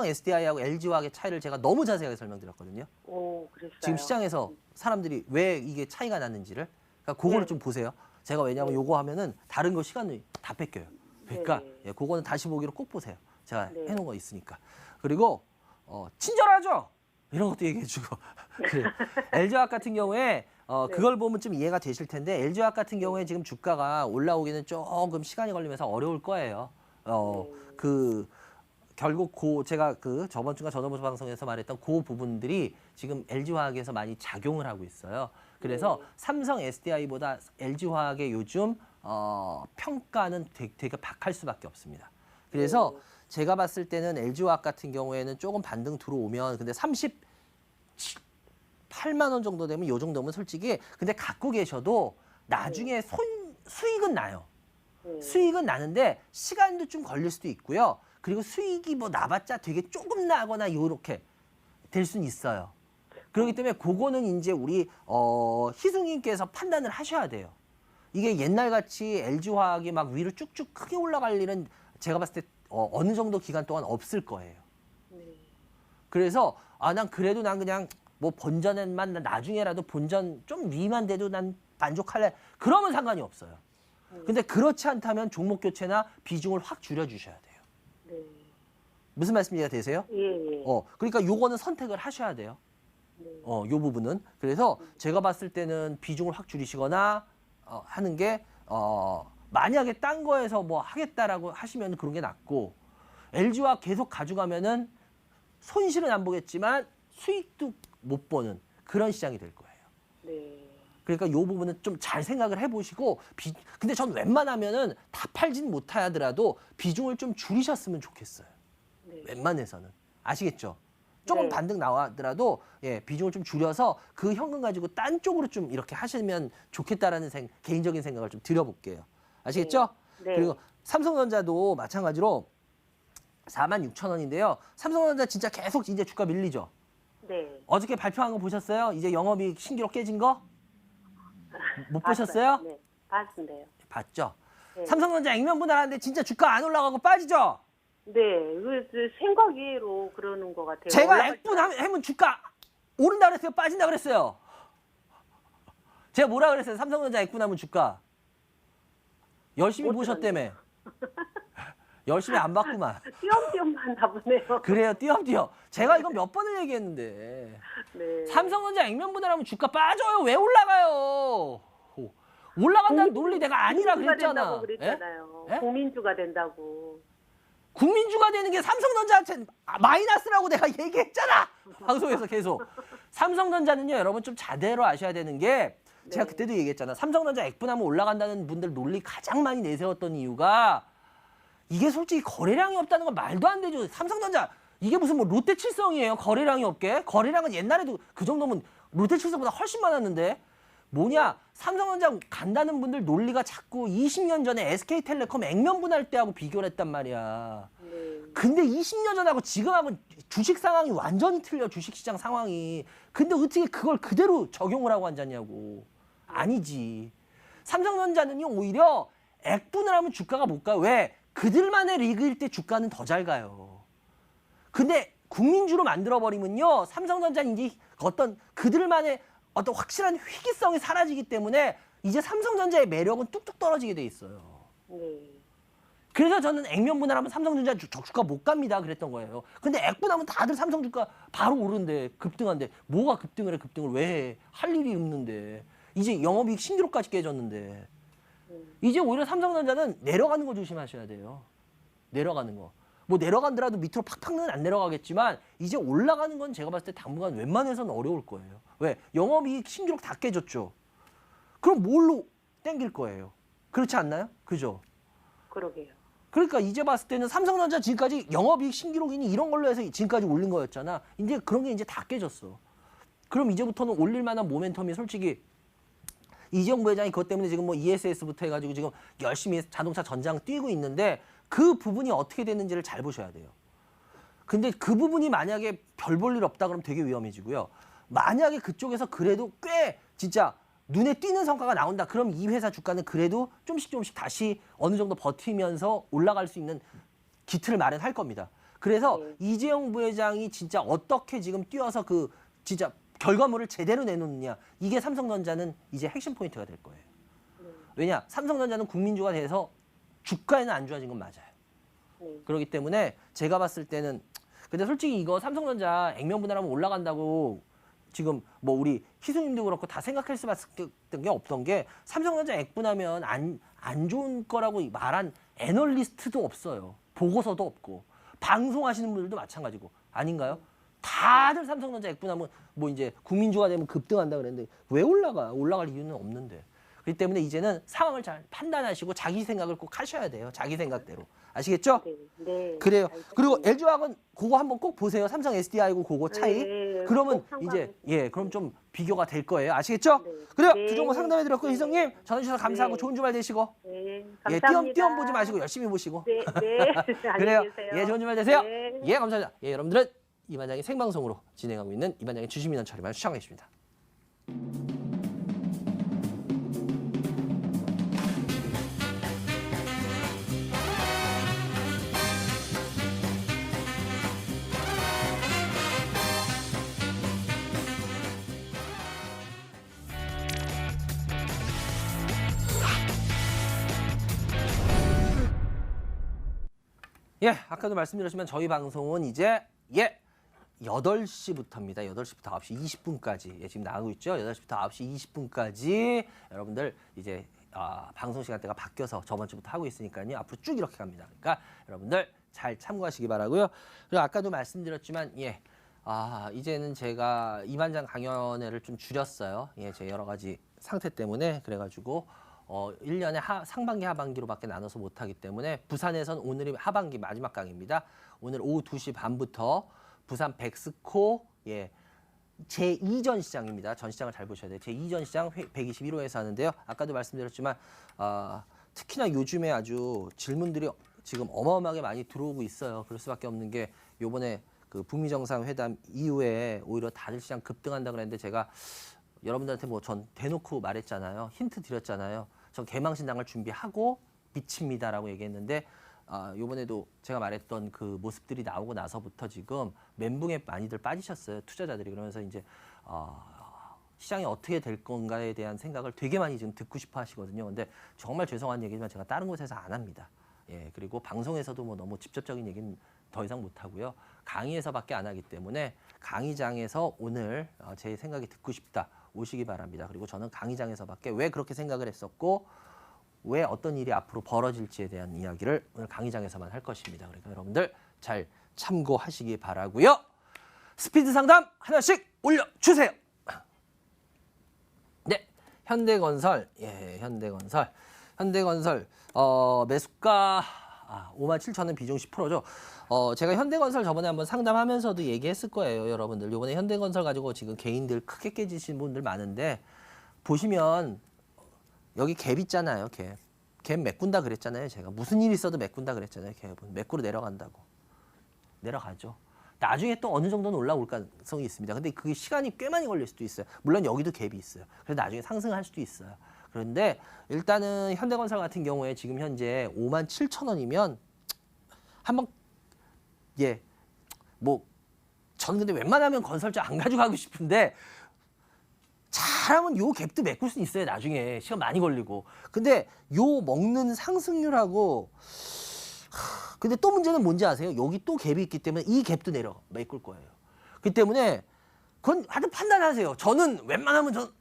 SDI하고 LG화학의 차이를 제가 너무 자세하게 설명드렸거든요. 오, 그랬어요. 지금 시장에서 사람들이 왜 이게 차이가 났는지를 그러니까 그거를 네. 좀 보세요. 제가 왜냐하면 요거 하면은 다른 거 시간을 다 뺏겨요. 그러니까 네. 그거는 다시 보기로 꼭 보세요. 제가 네. 해놓은 거 있으니까. 그리고 친절하죠. 이런 것도 얘기해주고. 그래요. LG화학 같은 경우에 네. 그걸 보면 좀 이해가 되실 텐데 LG화학 같은 경우에 지금 주가가 올라오기는 조금 시간이 걸리면서 어려울 거예요. 결국 제가 저번 주가 저번 방송에서 말했던 그 부분들이 지금 LG화학에서 많이 작용을 하고 있어요. 그래서 삼성 SDI보다 LG화학의 요즘 평가는 되게 박할 수밖에 없습니다. 그래서 제가 봤을 때는 LG화학 같은 경우에는 조금 반등 들어오면 근데 38만 원 정도 되면 요 정도면 솔직히 근데 갖고 계셔도 나중에 수익은 나요. 수익은 나는데 시간도 좀 걸릴 수도 있고요. 그리고 수익이 뭐 나봤자 되게 조금 나거나 요렇게 될 수는 있어요. 그렇기 때문에 그거는 이제 우리 희숙님께서 판단을 하셔야 돼요. 이게 옛날같이 LG화학이 막 위로 쭉쭉 크게 올라갈 일은 제가 봤을 때 어느 정도 기간 동안 없을 거예요. 그래서 난 그냥 뭐 본전에만 나중에라도 본전 좀 위만 돼도 난 만족할래. 그러면 상관이 없어요. 근데 그렇지 않다면 종목 교체나 비중을 확 줄여주셔야 돼요. 네. 무슨 말씀 이해가 되세요? 예. 그러니까 요거는 선택을 하셔야 돼요. 요 부분은. 그래서 제가 봤을 때는 비중을 확 줄이시거나 하는 게 만약에 딴 거에서 뭐 하겠다라고 하시면 그런 게 낫고 LG화 계속 가져가면은 손실은 안 보겠지만 수익도 못 보는 그런 시장이 될 거예요. 네. 그러니까 이 부분은 좀 잘 생각을 해보시고 근데 전 웬만하면은 다 팔진 못하더라도 비중을 좀 줄이셨으면 좋겠어요. 네. 웬만해서는 아시겠죠? 조금 네. 반등 나오더라도 비중을 좀 줄여서 그 현금 가지고 딴 쪽으로 좀 이렇게 하시면 좋겠다라는 개인적인 생각을 좀 드려볼게요. 아시겠죠? 네. 그리고 삼성전자도 마찬가지로 46,000원인데요. 삼성전자 진짜 계속 이제 주가 밀리죠. 네. 어저께 발표한 거 보셨어요? 이제 영업이익 신기록 깨진 거? 못 보셨어요? 네. 봤는데요. 봤죠? 네. 삼성전자 액면 분할하는데 진짜 주가 안 올라가고 빠지죠? 네. 그 생각 외로 그러는 것 같아요. 제가 올라갈 액분하면 주가 오른다 그랬어요? 빠진다 그랬어요? 제가 뭐라 그랬어요? 삼성전자 액분하면 주가. 열심히 못 보셨다며. 열심히 안 봤구만. 띄엄띄엄 봤나 보네요. 그래요, 띄엄띄엄. 제가 이건 몇 번을 얘기했는데. 네. 삼성전자 액면 분할하면 주가 빠져요. 왜 올라가요? 올라간다는 논리 내가 아니라 국민주가 그랬잖아. 된다고 그랬잖아요. 예? 국민주가 된다고. 국민주가 되는 게 삼성전자한테 마이너스라고 내가 얘기했잖아. 방송에서 계속. 삼성전자는요, 여러분 좀 자대로 아셔야 되는 게 제가 그때도 얘기했잖아. 삼성전자 액분하면 올라간다는 분들 논리 가장 많이 내세웠던 이유가 이게 솔직히 거래량이 없다는 건 말도 안 되죠. 삼성전자 이게 무슨 뭐 롯데칠성이에요. 거래량이 없게. 거래량은 옛날에도 그 정도면 롯데칠성보다 훨씬 많았는데 뭐냐? 삼성전자 간다는 분들 논리가 자꾸 20년 전에 SK텔레콤 액면 분할 때하고 비교를 했단 말이야. 근데 20년 전하고 지금하고 주식 상황이 완전히 틀려. 주식시장 상황이. 근데 어떻게 그걸 그대로 적용을 하고 앉았냐고. 아니지. 삼성전자는요 오히려 액분을 하면 주가가 못 가요. 왜? 그들만의 리그일 때 주가는 더 잘 가요. 근데 국민주로 만들어버리면요 삼성전자는 이제 어떤 그들만의 어떤 확실한 희귀성이 사라지기 때문에 이제 삼성전자의 매력은 뚝뚝 떨어지게 돼 있어요. 네. 그래서 저는 액면 분할하면 삼성전자 주가 못 갑니다 그랬던 거예요. 근데 액분하면 다들 삼성 주가 바로 오른데 급등한데 뭐가 급등을 해 급등을 왜 해? 할 일이 없는데 이제 영업이익 신기록까지 깨졌는데 이제 오히려 삼성전자는 내려가는 거 조심하셔야 돼요. 내려가는 거. 뭐 내려간더라도 밑으로 팍팍은 안 내려가겠지만 이제 올라가는 건 제가 봤을 때 당분간 웬만해서는 어려울 거예요. 왜? 영업이익 신기록 다 깨졌죠. 그럼 뭘로 땡길 거예요? 그렇지 않나요? 그죠? 그러게요. 그러니까 이제 봤을 때는 삼성전자 지금까지 영업이익 신기록이니 이런 걸로 해서 지금까지 올린 거였잖아. 이제 그런 게 이제 다 깨졌어. 그럼 이제부터는 올릴 만한 모멘텀이 솔직히 이재용 부회장이 그것 때문에 지금 뭐 ESS부터 해가지고 지금 열심히 자동차 전장 뛰고 있는데 그 부분이 어떻게 됐는지를 잘 보셔야 돼요. 근데 그 부분이 만약에 별 볼 일 없다 그러면 되게 위험해지고요. 만약에 그쪽에서 그래도 꽤 진짜 눈에 띄는 성과가 나온다. 그럼 이 회사 주가는 그래도 조금씩 다시 어느 정도 버티면서 올라갈 수 있는 기틀을 마련할 겁니다. 그래서 이재용 부회장이 진짜 어떻게 지금 뛰어서 그 진짜 결과물을 제대로 내놓느냐. 이게 삼성전자는 이제 핵심 포인트가 될 거예요. 왜냐? 삼성전자는 국민주가 돼서 주가에는 안 좋아진 건 맞아요. 그렇기 때문에 제가 봤을 때는 근데 솔직히 이거 삼성전자 액면 분할하면 올라간다고 지금 뭐 우리 희수님도 그렇고 다 생각할 수밖에 없던 게 삼성전자 액분하면 안 좋은 거라고 말한 애널리스트도 없어요. 보고서도 없고 방송하시는 분들도 마찬가지고 아닌가요? 다들 삼성전자 액분하면 뭐 이제 국민주가 되면 급등한다 그랬는데 왜 올라가? 올라갈 이유는 없는데. 그렇기 때문에 이제는 상황을 잘 판단하시고 자기 생각을 꼭 하셔야 돼요. 자기 생각대로. 아시겠죠? 네. 네. 그래요. 알겠습니다. 그리고 LG화학은 그거 한번 꼭 보세요. 삼성 SDI고 그거 차이. 네, 그러면 꼭 이제 참고하겠습니다. 그럼 좀 비교가 될 거예요. 아시겠죠? 네. 그래요. 네. 두 종목 상담해 드렸고 네. 희성님 전화 주셔서 감사하고 네. 좋은 주말 되시고. 네. 예, 감사합니다. 띄엄 보지 마시고 열심히 보시고. 네. 네. 그래요. 안녕히 계세요. 예, 좋은 주말 되세요. 네. 예, 감사합니다. 예, 여러분들은 이반장이 생방송으로 진행하고 있는 이반장의 주식민원 처리만 시청해 주십니다. 예, 아까도 말씀드렸지만 저희 방송은 이제 8시부터입니다. 8시부터 9시 20분까지. 예, 지금 나가고 있죠. 8시부터 9시 20분까지 여러분들 이제 방송 시간대가 바뀌어서 저번 주부터 하고 있으니까요. 앞으로 쭉 이렇게 갑니다. 그러니까 여러분들 잘 참고하시기 바라고요. 그리고 아까도 말씀드렸지만 이제는 제가 이반장 강연회를 좀 줄였어요. 예, 제 여러 가지 상태 때문에 그래가지고 1년에 상반기 하반기로밖에 나눠서 못하기 때문에 부산에선 오늘이 하반기 마지막 강의입니다. 오늘 오후 2시 반부터 부산 백스코 제2전 시장입니다. 전 시장을 잘 보셔야 돼요. 제2전 시장 121호에서 하는데요. 아까도 말씀드렸지만 특히나 요즘에 아주 질문들이 지금 어마어마하게 많이 들어오고 있어요. 그럴 수밖에 없는 게 요번에 그 북미 정상회담 이후에 오히려 다들 시장 급등한다 그랬는데 제가 여러분들한테 뭐 전 대놓고 말했잖아요. 힌트 드렸잖아요. 전 개망신당을 준비하고 미칩니다라고 얘기했는데 요번에도 제가 말했던 그 모습들이 나오고 나서부터 지금 멘붕에 많이들 빠지셨어요. 투자자들이. 그러면서 이제 시장이 어떻게 될 건가에 대한 생각을 되게 많이 지금 듣고 싶어 하시거든요. 근데 정말 죄송한 얘기지만 제가 다른 곳에서 안 합니다. 예, 그리고 방송에서도 뭐 너무 직접적인 얘기는 더 이상 못 하고요. 강의에서밖에 안 하기 때문에 강의장에서 오늘 제 생각이 듣고 싶다 오시기 바랍니다. 그리고 저는 강의장에서밖에 왜 그렇게 생각을 했었고 왜 어떤 일이 앞으로 벌어질지에 대한 이야기를 오늘 강의장에서만 할 것입니다. 그러니까 여러분들 잘 참고하시기 바라고요. 스피드 상담 하나씩 올려주세요. 네, 현대건설, 현대건설 매수가 57,000원 비중 10%죠. 제가 현대건설 저번에 한번 상담하면서도 얘기했을 거예요, 여러분들. 이번에 현대건설 가지고 지금 개인들 크게 깨지신 분들 많은데 보시면 여기 갭 있잖아요, 갭. 갭 메꾼다 그랬잖아요, 제가. 무슨 일 있어도 메꾼다 그랬잖아요, 갭은. 메꾸로 내려간다고. 내려가죠. 나중에 또 어느 정도는 올라올 가능성이 있습니다. 근데 그게 시간이 꽤 많이 걸릴 수도 있어요. 물론 여기도 갭이 있어요. 그래서 나중에 상승할 수도 있어요. 그런데 일단은 현대건설 같은 경우에 지금 현재 57,000원이면 한번 저는 근데 웬만하면 건설주 안 가져가고 싶은데 잘하면 요 갭도 메꿀 수 있어요. 나중에 시간 많이 걸리고. 근데 요 먹는 상승률하고 근데 또 문제는 뭔지 아세요? 여기 또 갭이 있기 때문에 이 갭도 메꿀 거예요. 그렇기 때문에 그건 하여튼 판단하세요. 저는 웬만하면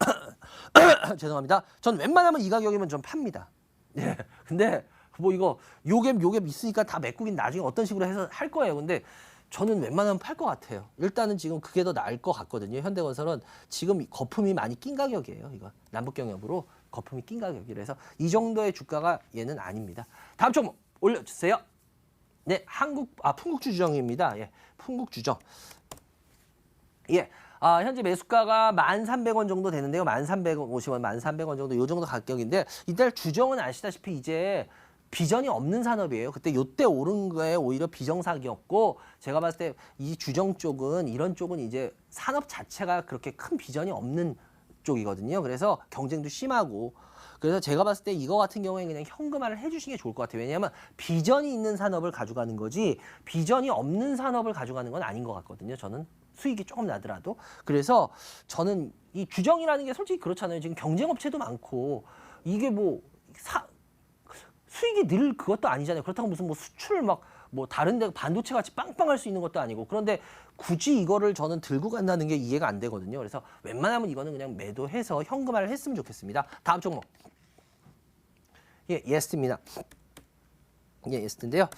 죄송합니다. 전 웬만하면 이 가격이면 좀 팝니다. 예. 근데 뭐 이거 요 갭 있으니까 다 메꾸긴 나중에 어떤 식으로 해서 할 거예요. 근데 저는 웬만하면 팔 것 같아요. 일단은 지금 그게 더 나을 것 같거든요. 현대건설은 지금 거품이 많이 낀 가격이에요. 이거 남북경협으로 거품이 낀 가격이라서 이 정도의 주가가 얘는 아닙니다. 다음 종목 올려주세요. 네, 풍국주정입니다. 예, 풍국주정. 예, 현재 매수가가 1,300원 정도 되는데요. 1,350원, 1,300원 정도, 요 정도 가격인데 이달 주정은 아시다시피 이제 비전이 없는 산업이에요. 그때 요때 오른 거에 오히려 비정상이었고 제가 봤을 때 이 주정 쪽은 이런 쪽은 이제 산업 자체가 그렇게 큰 비전이 없는 쪽이거든요. 그래서 경쟁도 심하고 그래서 제가 봤을 때 이거 같은 경우에 그냥 현금화를 해주시는 게 좋을 것 같아요. 왜냐하면 비전이 있는 산업을 가져가는 거지 비전이 없는 산업을 가져가는 건 아닌 것 같거든요. 저는 수익이 조금 나더라도. 그래서 저는 이 주정이라는 게 솔직히 그렇잖아요. 지금 경쟁업체도 많고 이게 뭐 수익이 늘 그것도 아니잖아요. 그렇다고 무슨 뭐 수출 막 뭐 다른 데 반도체 같이 빵빵할 수 있는 것도 아니고 그런데 굳이 이거를 저는 들고 간다는 게 이해가 안 되거든요. 그래서 웬만하면 이거는 그냥 매도해서 현금화를 했으면 좋겠습니다. 다음 종목. 예, 예스트입니다. 예, 예스트인데요.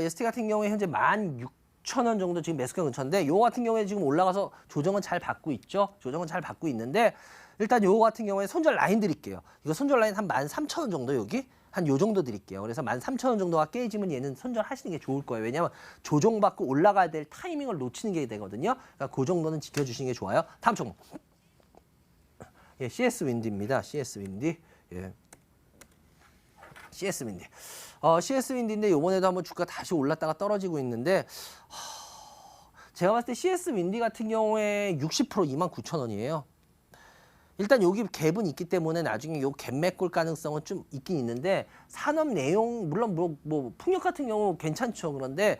예스트 같은 경우에 현재 16,000원 정도 지금 매수가 근처인데 요거 같은 경우에 지금 올라가서 조정은 잘 받고 있죠. 조정은 잘 받고 있는데 일단 요거 같은 경우에 손절 라인 드릴게요. 이거 손절 라인 한 13,000원 정도 여기 한 요 정도 드릴게요. 그래서 13,000원 정도가 깨지면 얘는 손절하시는 게 좋을 거예요. 왜냐하면 조정받고 올라가야 될 타이밍을 놓치는 게 되거든요. 그러니까 그 정도는 지켜주시는 게 좋아요. 다음 종목. 예, CS 윈디입니다. CS 윈디. 예. CS 윈디. CS 윈디인데 요번에도 한번 주가 다시 올랐다가 떨어지고 있는데 제가 봤을 때 CS 윈디 같은 경우에 60% 29,000원이에요. 일단 여기 갭은 있기 때문에 나중에 요 갭 메꿀 가능성은 좀 있긴 있는데 산업 내용 물론 뭐 풍력 같은 경우 괜찮죠. 그런데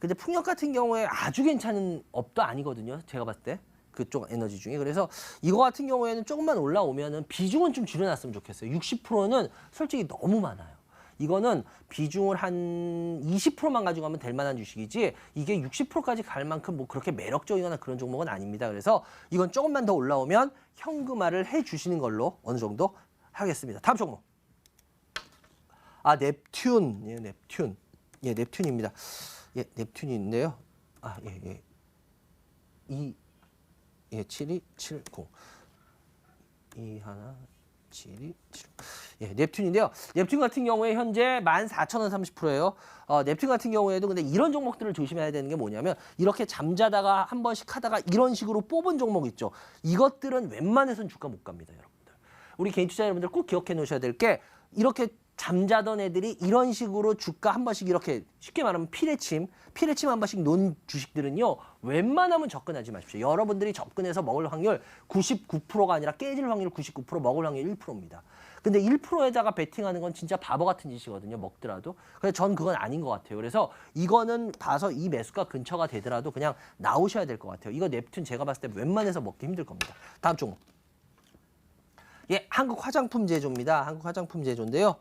근데 풍력 같은 경우에 아주 괜찮은 업도 아니거든요. 제가 봤을 때 그쪽 에너지 중에. 그래서 이거 같은 경우에는 조금만 올라오면은 비중은 좀 줄여놨으면 좋겠어요. 60%는 솔직히 너무 많아요. 이거는 비중을 한 20%만 가져가면 될 만한 주식이지 이게 60%까지 갈 만큼 뭐 그렇게 매력적이거나 그런 종목은 아닙니다. 그래서 이건 조금만 더 올라오면 현금화를 해주시는 걸로 어느 정도 하겠습니다. 다음 종목. 넵튠. 예, 넵튠. 예, 넵튠입니다. 예, 넵튠인데요. 예. 7270. 7270. 예, 넵튠인데요. 넵튠 같은 경우에 현재 14,000원 30%예요. 넵튠 같은 경우에도 근데 이런 종목들을 조심해야 되는 게 뭐냐면 이렇게 잠자다가 한 번씩 하다가 이런 식으로 뽑은 종목 있죠. 이것들은 웬만해서는 주가 못 갑니다, 여러분들. 우리 개인 투자 여러분들 꼭 기억해 놓으셔야 될 게 이렇게 잠자던 애들이 이런 식으로 주가 한 번씩 이렇게 쉽게 말하면 피레침 한 번씩 논 주식들은요. 웬만하면 접근하지 마십시오. 여러분들이 접근해서 먹을 확률 99%가 아니라 깨질 확률 99%, 먹을 확률 1%입니다. 근데 1%에다가 베팅하는 건 진짜 바보 같은 짓이거든요. 먹더라도. 그래서 전 그건 아닌 것 같아요. 그래서 이거는 봐서 이 매수가 근처가 되더라도 그냥 나오셔야 될 것 같아요. 이거 넵튠 제가 봤을 때 웬만해서 먹기 힘들 겁니다. 다음 종목. 예, 한국 화장품 제조입니다. 한국 화장품 제조인데요.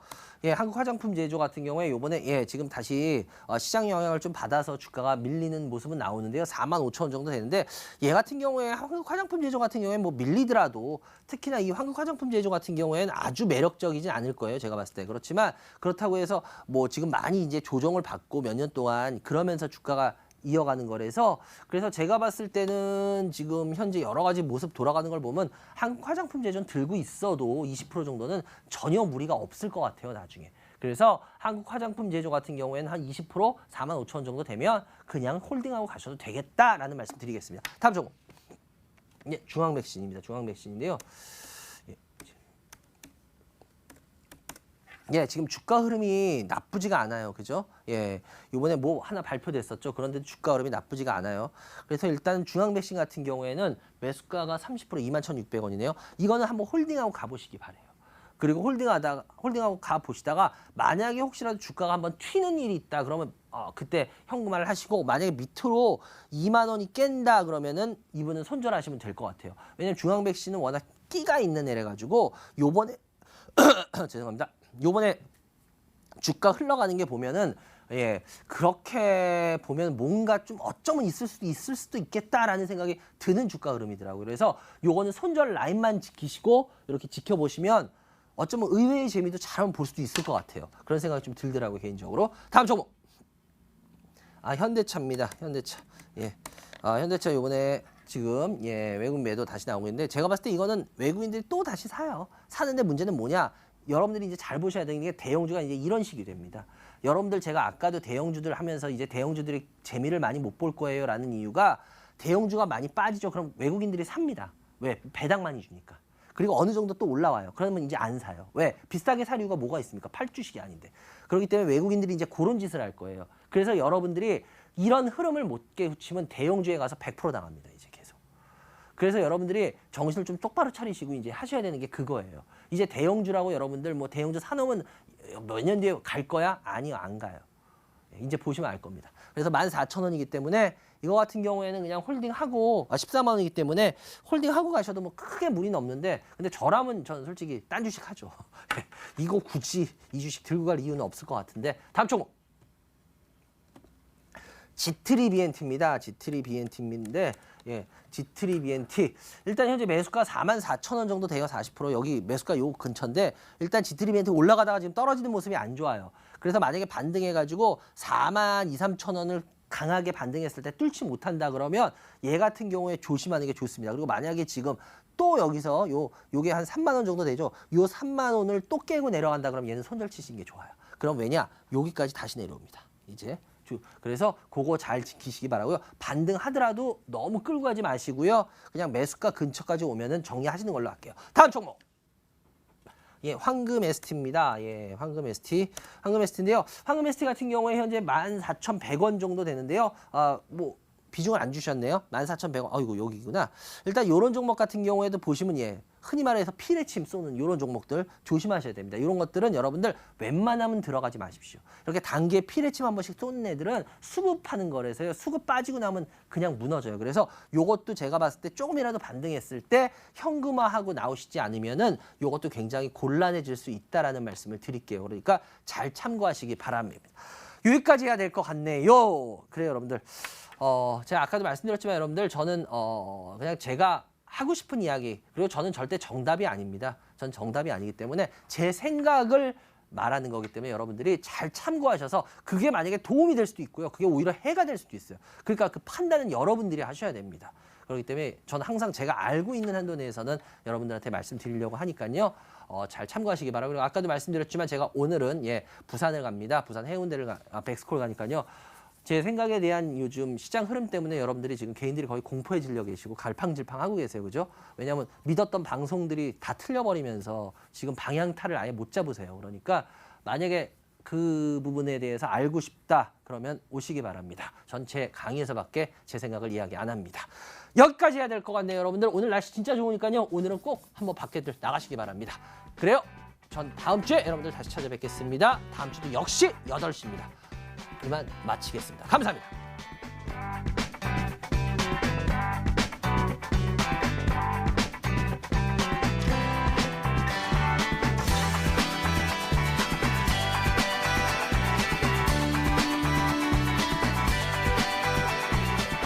예, 한국 화장품 제조 같은 경우에 요번에 예, 지금 다시 시장 영향을 좀 받아서 주가가 밀리는 모습은 나오는데요. 45,000원 정도 되는데 얘 같은 경우에 한국 화장품 제조 같은 경우에 뭐 밀리더라도 특히나 이 한국 화장품 제조 같은 경우에는 아주 매력적이진 않을 거예요. 제가 봤을 때. 그렇지만 그렇다고 해서 뭐 지금 많이 이제 조정을 받고 몇 년 동안 그러면서 주가가 이어가는 거라서 그래서 제가 봤을 때는 지금 현재 여러 가지 모습 돌아가는 걸 보면 한국 화장품 제조는 들고 있어도 20% 정도는 전혀 무리가 없을 것 같아요, 나중에. 그래서 한국 화장품 제조 같은 경우에는 한 20% 45,000원 정도 되면 그냥 홀딩하고 가셔도 되겠다라는 말씀 드리겠습니다. 다음 종목. 예, 중앙백신입니다. 중앙백신인데요. 예, 지금 주가 흐름이 나쁘지가 않아요. 그죠? 예, 이번에 뭐 하나 발표됐었죠. 그런데 주가 흐름이 나쁘지가 않아요. 그래서 일단 중앙백신 같은 경우에는 매수가가 30% 21,600원이네요. 이거는 한번 홀딩하고 가보시기 바래요. 그리고 홀딩하고 가보시다가 만약에 혹시라도 주가가 한번 튀는 일이 있다 그러면 그때 현금화를 하시고 만약에 밑으로 2만 원이 깬다 그러면은 이분은 손절하시면 될 것 같아요. 왜냐면 중앙백신은 워낙 끼가 있는 애래 가지고 요번에 죄송합니다. 요번에 주가 흘러가는 게 보면은 예, 그렇게 보면 뭔가 좀 어쩌면 있을 수도 있겠다라는 생각이 드는 주가 흐름이더라고요. 그래서 요거는 손절 라인만 지키시고 이렇게 지켜보시면 어쩌면 의외의 재미도 잘 한번 볼 수도 있을 것 같아요. 그런 생각이 좀 들더라고요, 개인적으로. 다음 종목. 현대차입니다. 현대차. 예. 현대차 요번에 지금 예, 외국 매도 다시 나오고 있는데 제가 봤을 때 이거는 외국인들이 또 다시 사요. 사는데 문제는 뭐냐? 여러분들이 이제 잘 보셔야 되는 게 대형주가 이제 이런 식이 됩니다. 여러분들 제가 아까도 대형주들 하면서 이제 대형주들이 재미를 많이 못 볼 거예요라는 이유가 대형주가 많이 빠지죠. 그럼 외국인들이 삽니다. 왜? 배당 많이 주니까. 그리고 어느 정도 또 올라와요. 그러면 이제 안 사요. 왜? 비싸게 살 이유가 뭐가 있습니까? 팔 주식이 아닌데. 그렇기 때문에 외국인들이 이제 그런 짓을 할 거예요. 그래서 여러분들이 이런 흐름을 못 깨우치면 대형주에 가서 100% 당합니다. 이제 계속. 그래서 여러분들이 정신을 좀 똑바로 차리시고 이제 하셔야 되는 게 그거예요. 이제 대형주라고 여러분들 뭐 대형주 사놓으면 몇 년 뒤에 갈 거야? 아니요, 안 가요. 이제 보시면 알 겁니다. 그래서 14,000원이기 때문에 이거 같은 경우에는 그냥 홀딩하고 14만 원이기 때문에 홀딩하고 가셔도 뭐 크게 무리는 없는데 근데 저라면 저는 솔직히 딴 주식 하죠. 이거 굳이 이 주식 들고 갈 이유는 없을 것 같은데 다음 종목. G3BNT입니다. G3BNT인데 예, G3BNT 일단 현재 매수가 44,000원 정도 돼요. 40% 여기 매수가 요 근처인데 일단 G3BNT 올라가다가 지금 떨어지는 모습이 안 좋아요. 그래서 만약에 반등해가지고 42,000~43,000원을 강하게 반등했을 때 뚫지 못한다 그러면 얘 같은 경우에 조심하는 게 좋습니다. 그리고 만약에 지금 또 여기서 요게 한 3만 원 정도 되죠. 요 3만 원을 또 깨고 내려간다 그러면 얘는 손절 치시는 게 좋아요. 그럼 왜냐? 여기까지 다시 내려옵니다. 이제 그래서 그거 잘 지키시기 바라고요. 반등하더라도 너무 끌고 가지 마시고요. 그냥 매수가 근처까지 오면은 정리하시는 걸로 할게요. 다음 종목. 예, 황금 ST입니다. 예, 황금 ST. 황금 ST인데요. 황금 ST 같은 경우에 현재 14,100원 정도 되는데요. 뭐 비중을 안 주셨네요. 14,100원. 아이고, 여기구나. 일단 이런 종목 같은 경우에도 보시면 예, 흔히 말해서 피레침 쏘는 이런 종목들 조심하셔야 됩니다. 이런 것들은 여러분들 웬만하면 들어가지 마십시오. 이렇게 단기에 피레침 한 번씩 쏘는 애들은 수급하는 거라서요. 수급 빠지고 나면 그냥 무너져요. 그래서 요것도 제가 봤을 때 조금이라도 반등했을 때 현금화하고 나오시지 않으면은 요것도 굉장히 곤란해질 수 있다라는 말씀을 드릴게요. 그러니까 잘 참고하시기 바랍니다. 여기까지 해야 될 것 같네요. 그래요, 여러분들. 제가 아까도 말씀드렸지만 여러분들 저는 그냥 제가 하고 싶은 이야기 그리고 저는 절대 정답이 아닙니다. 전 정답이 아니기 때문에 제 생각을 말하는 거기 때문에 여러분들이 잘 참고하셔서 그게 만약에 도움이 될 수도 있고요. 그게 오히려 해가 될 수도 있어요. 그러니까 그 판단은 여러분들이 하셔야 됩니다. 그렇기 때문에 저는 항상 제가 알고 있는 한도 내에서는 여러분들한테 말씀드리려고 하니까요. 잘 참고하시기 바라고. 그리고 아까도 말씀드렸지만 제가 오늘은 예, 부산을 갑니다. 부산 해운대를 백스콜 가니까요. 제 생각에 대한 요즘 시장 흐름 때문에 여러분들이 지금 개인들이 거의 공포에 질려 계시고 갈팡질팡하고 계세요. 그죠? 왜냐하면 믿었던 방송들이 다 틀려버리면서 지금 방향타를 아예 못 잡으세요. 그러니까 만약에 그 부분에 대해서 알고 싶다 그러면 오시기 바랍니다. 전체 강의에서밖에 제 생각을 이야기 안 합니다. 여기까지 해야 될 것 같네요. 여러분들 오늘 날씨 진짜 좋으니까요. 오늘은 꼭 한번 밖에들 나가시기 바랍니다. 그래요. 전 다음 주에 여러분들 다시 찾아뵙겠습니다. 다음 주도 역시 8시입니다. 이만 마치겠습니다. 감사합니다.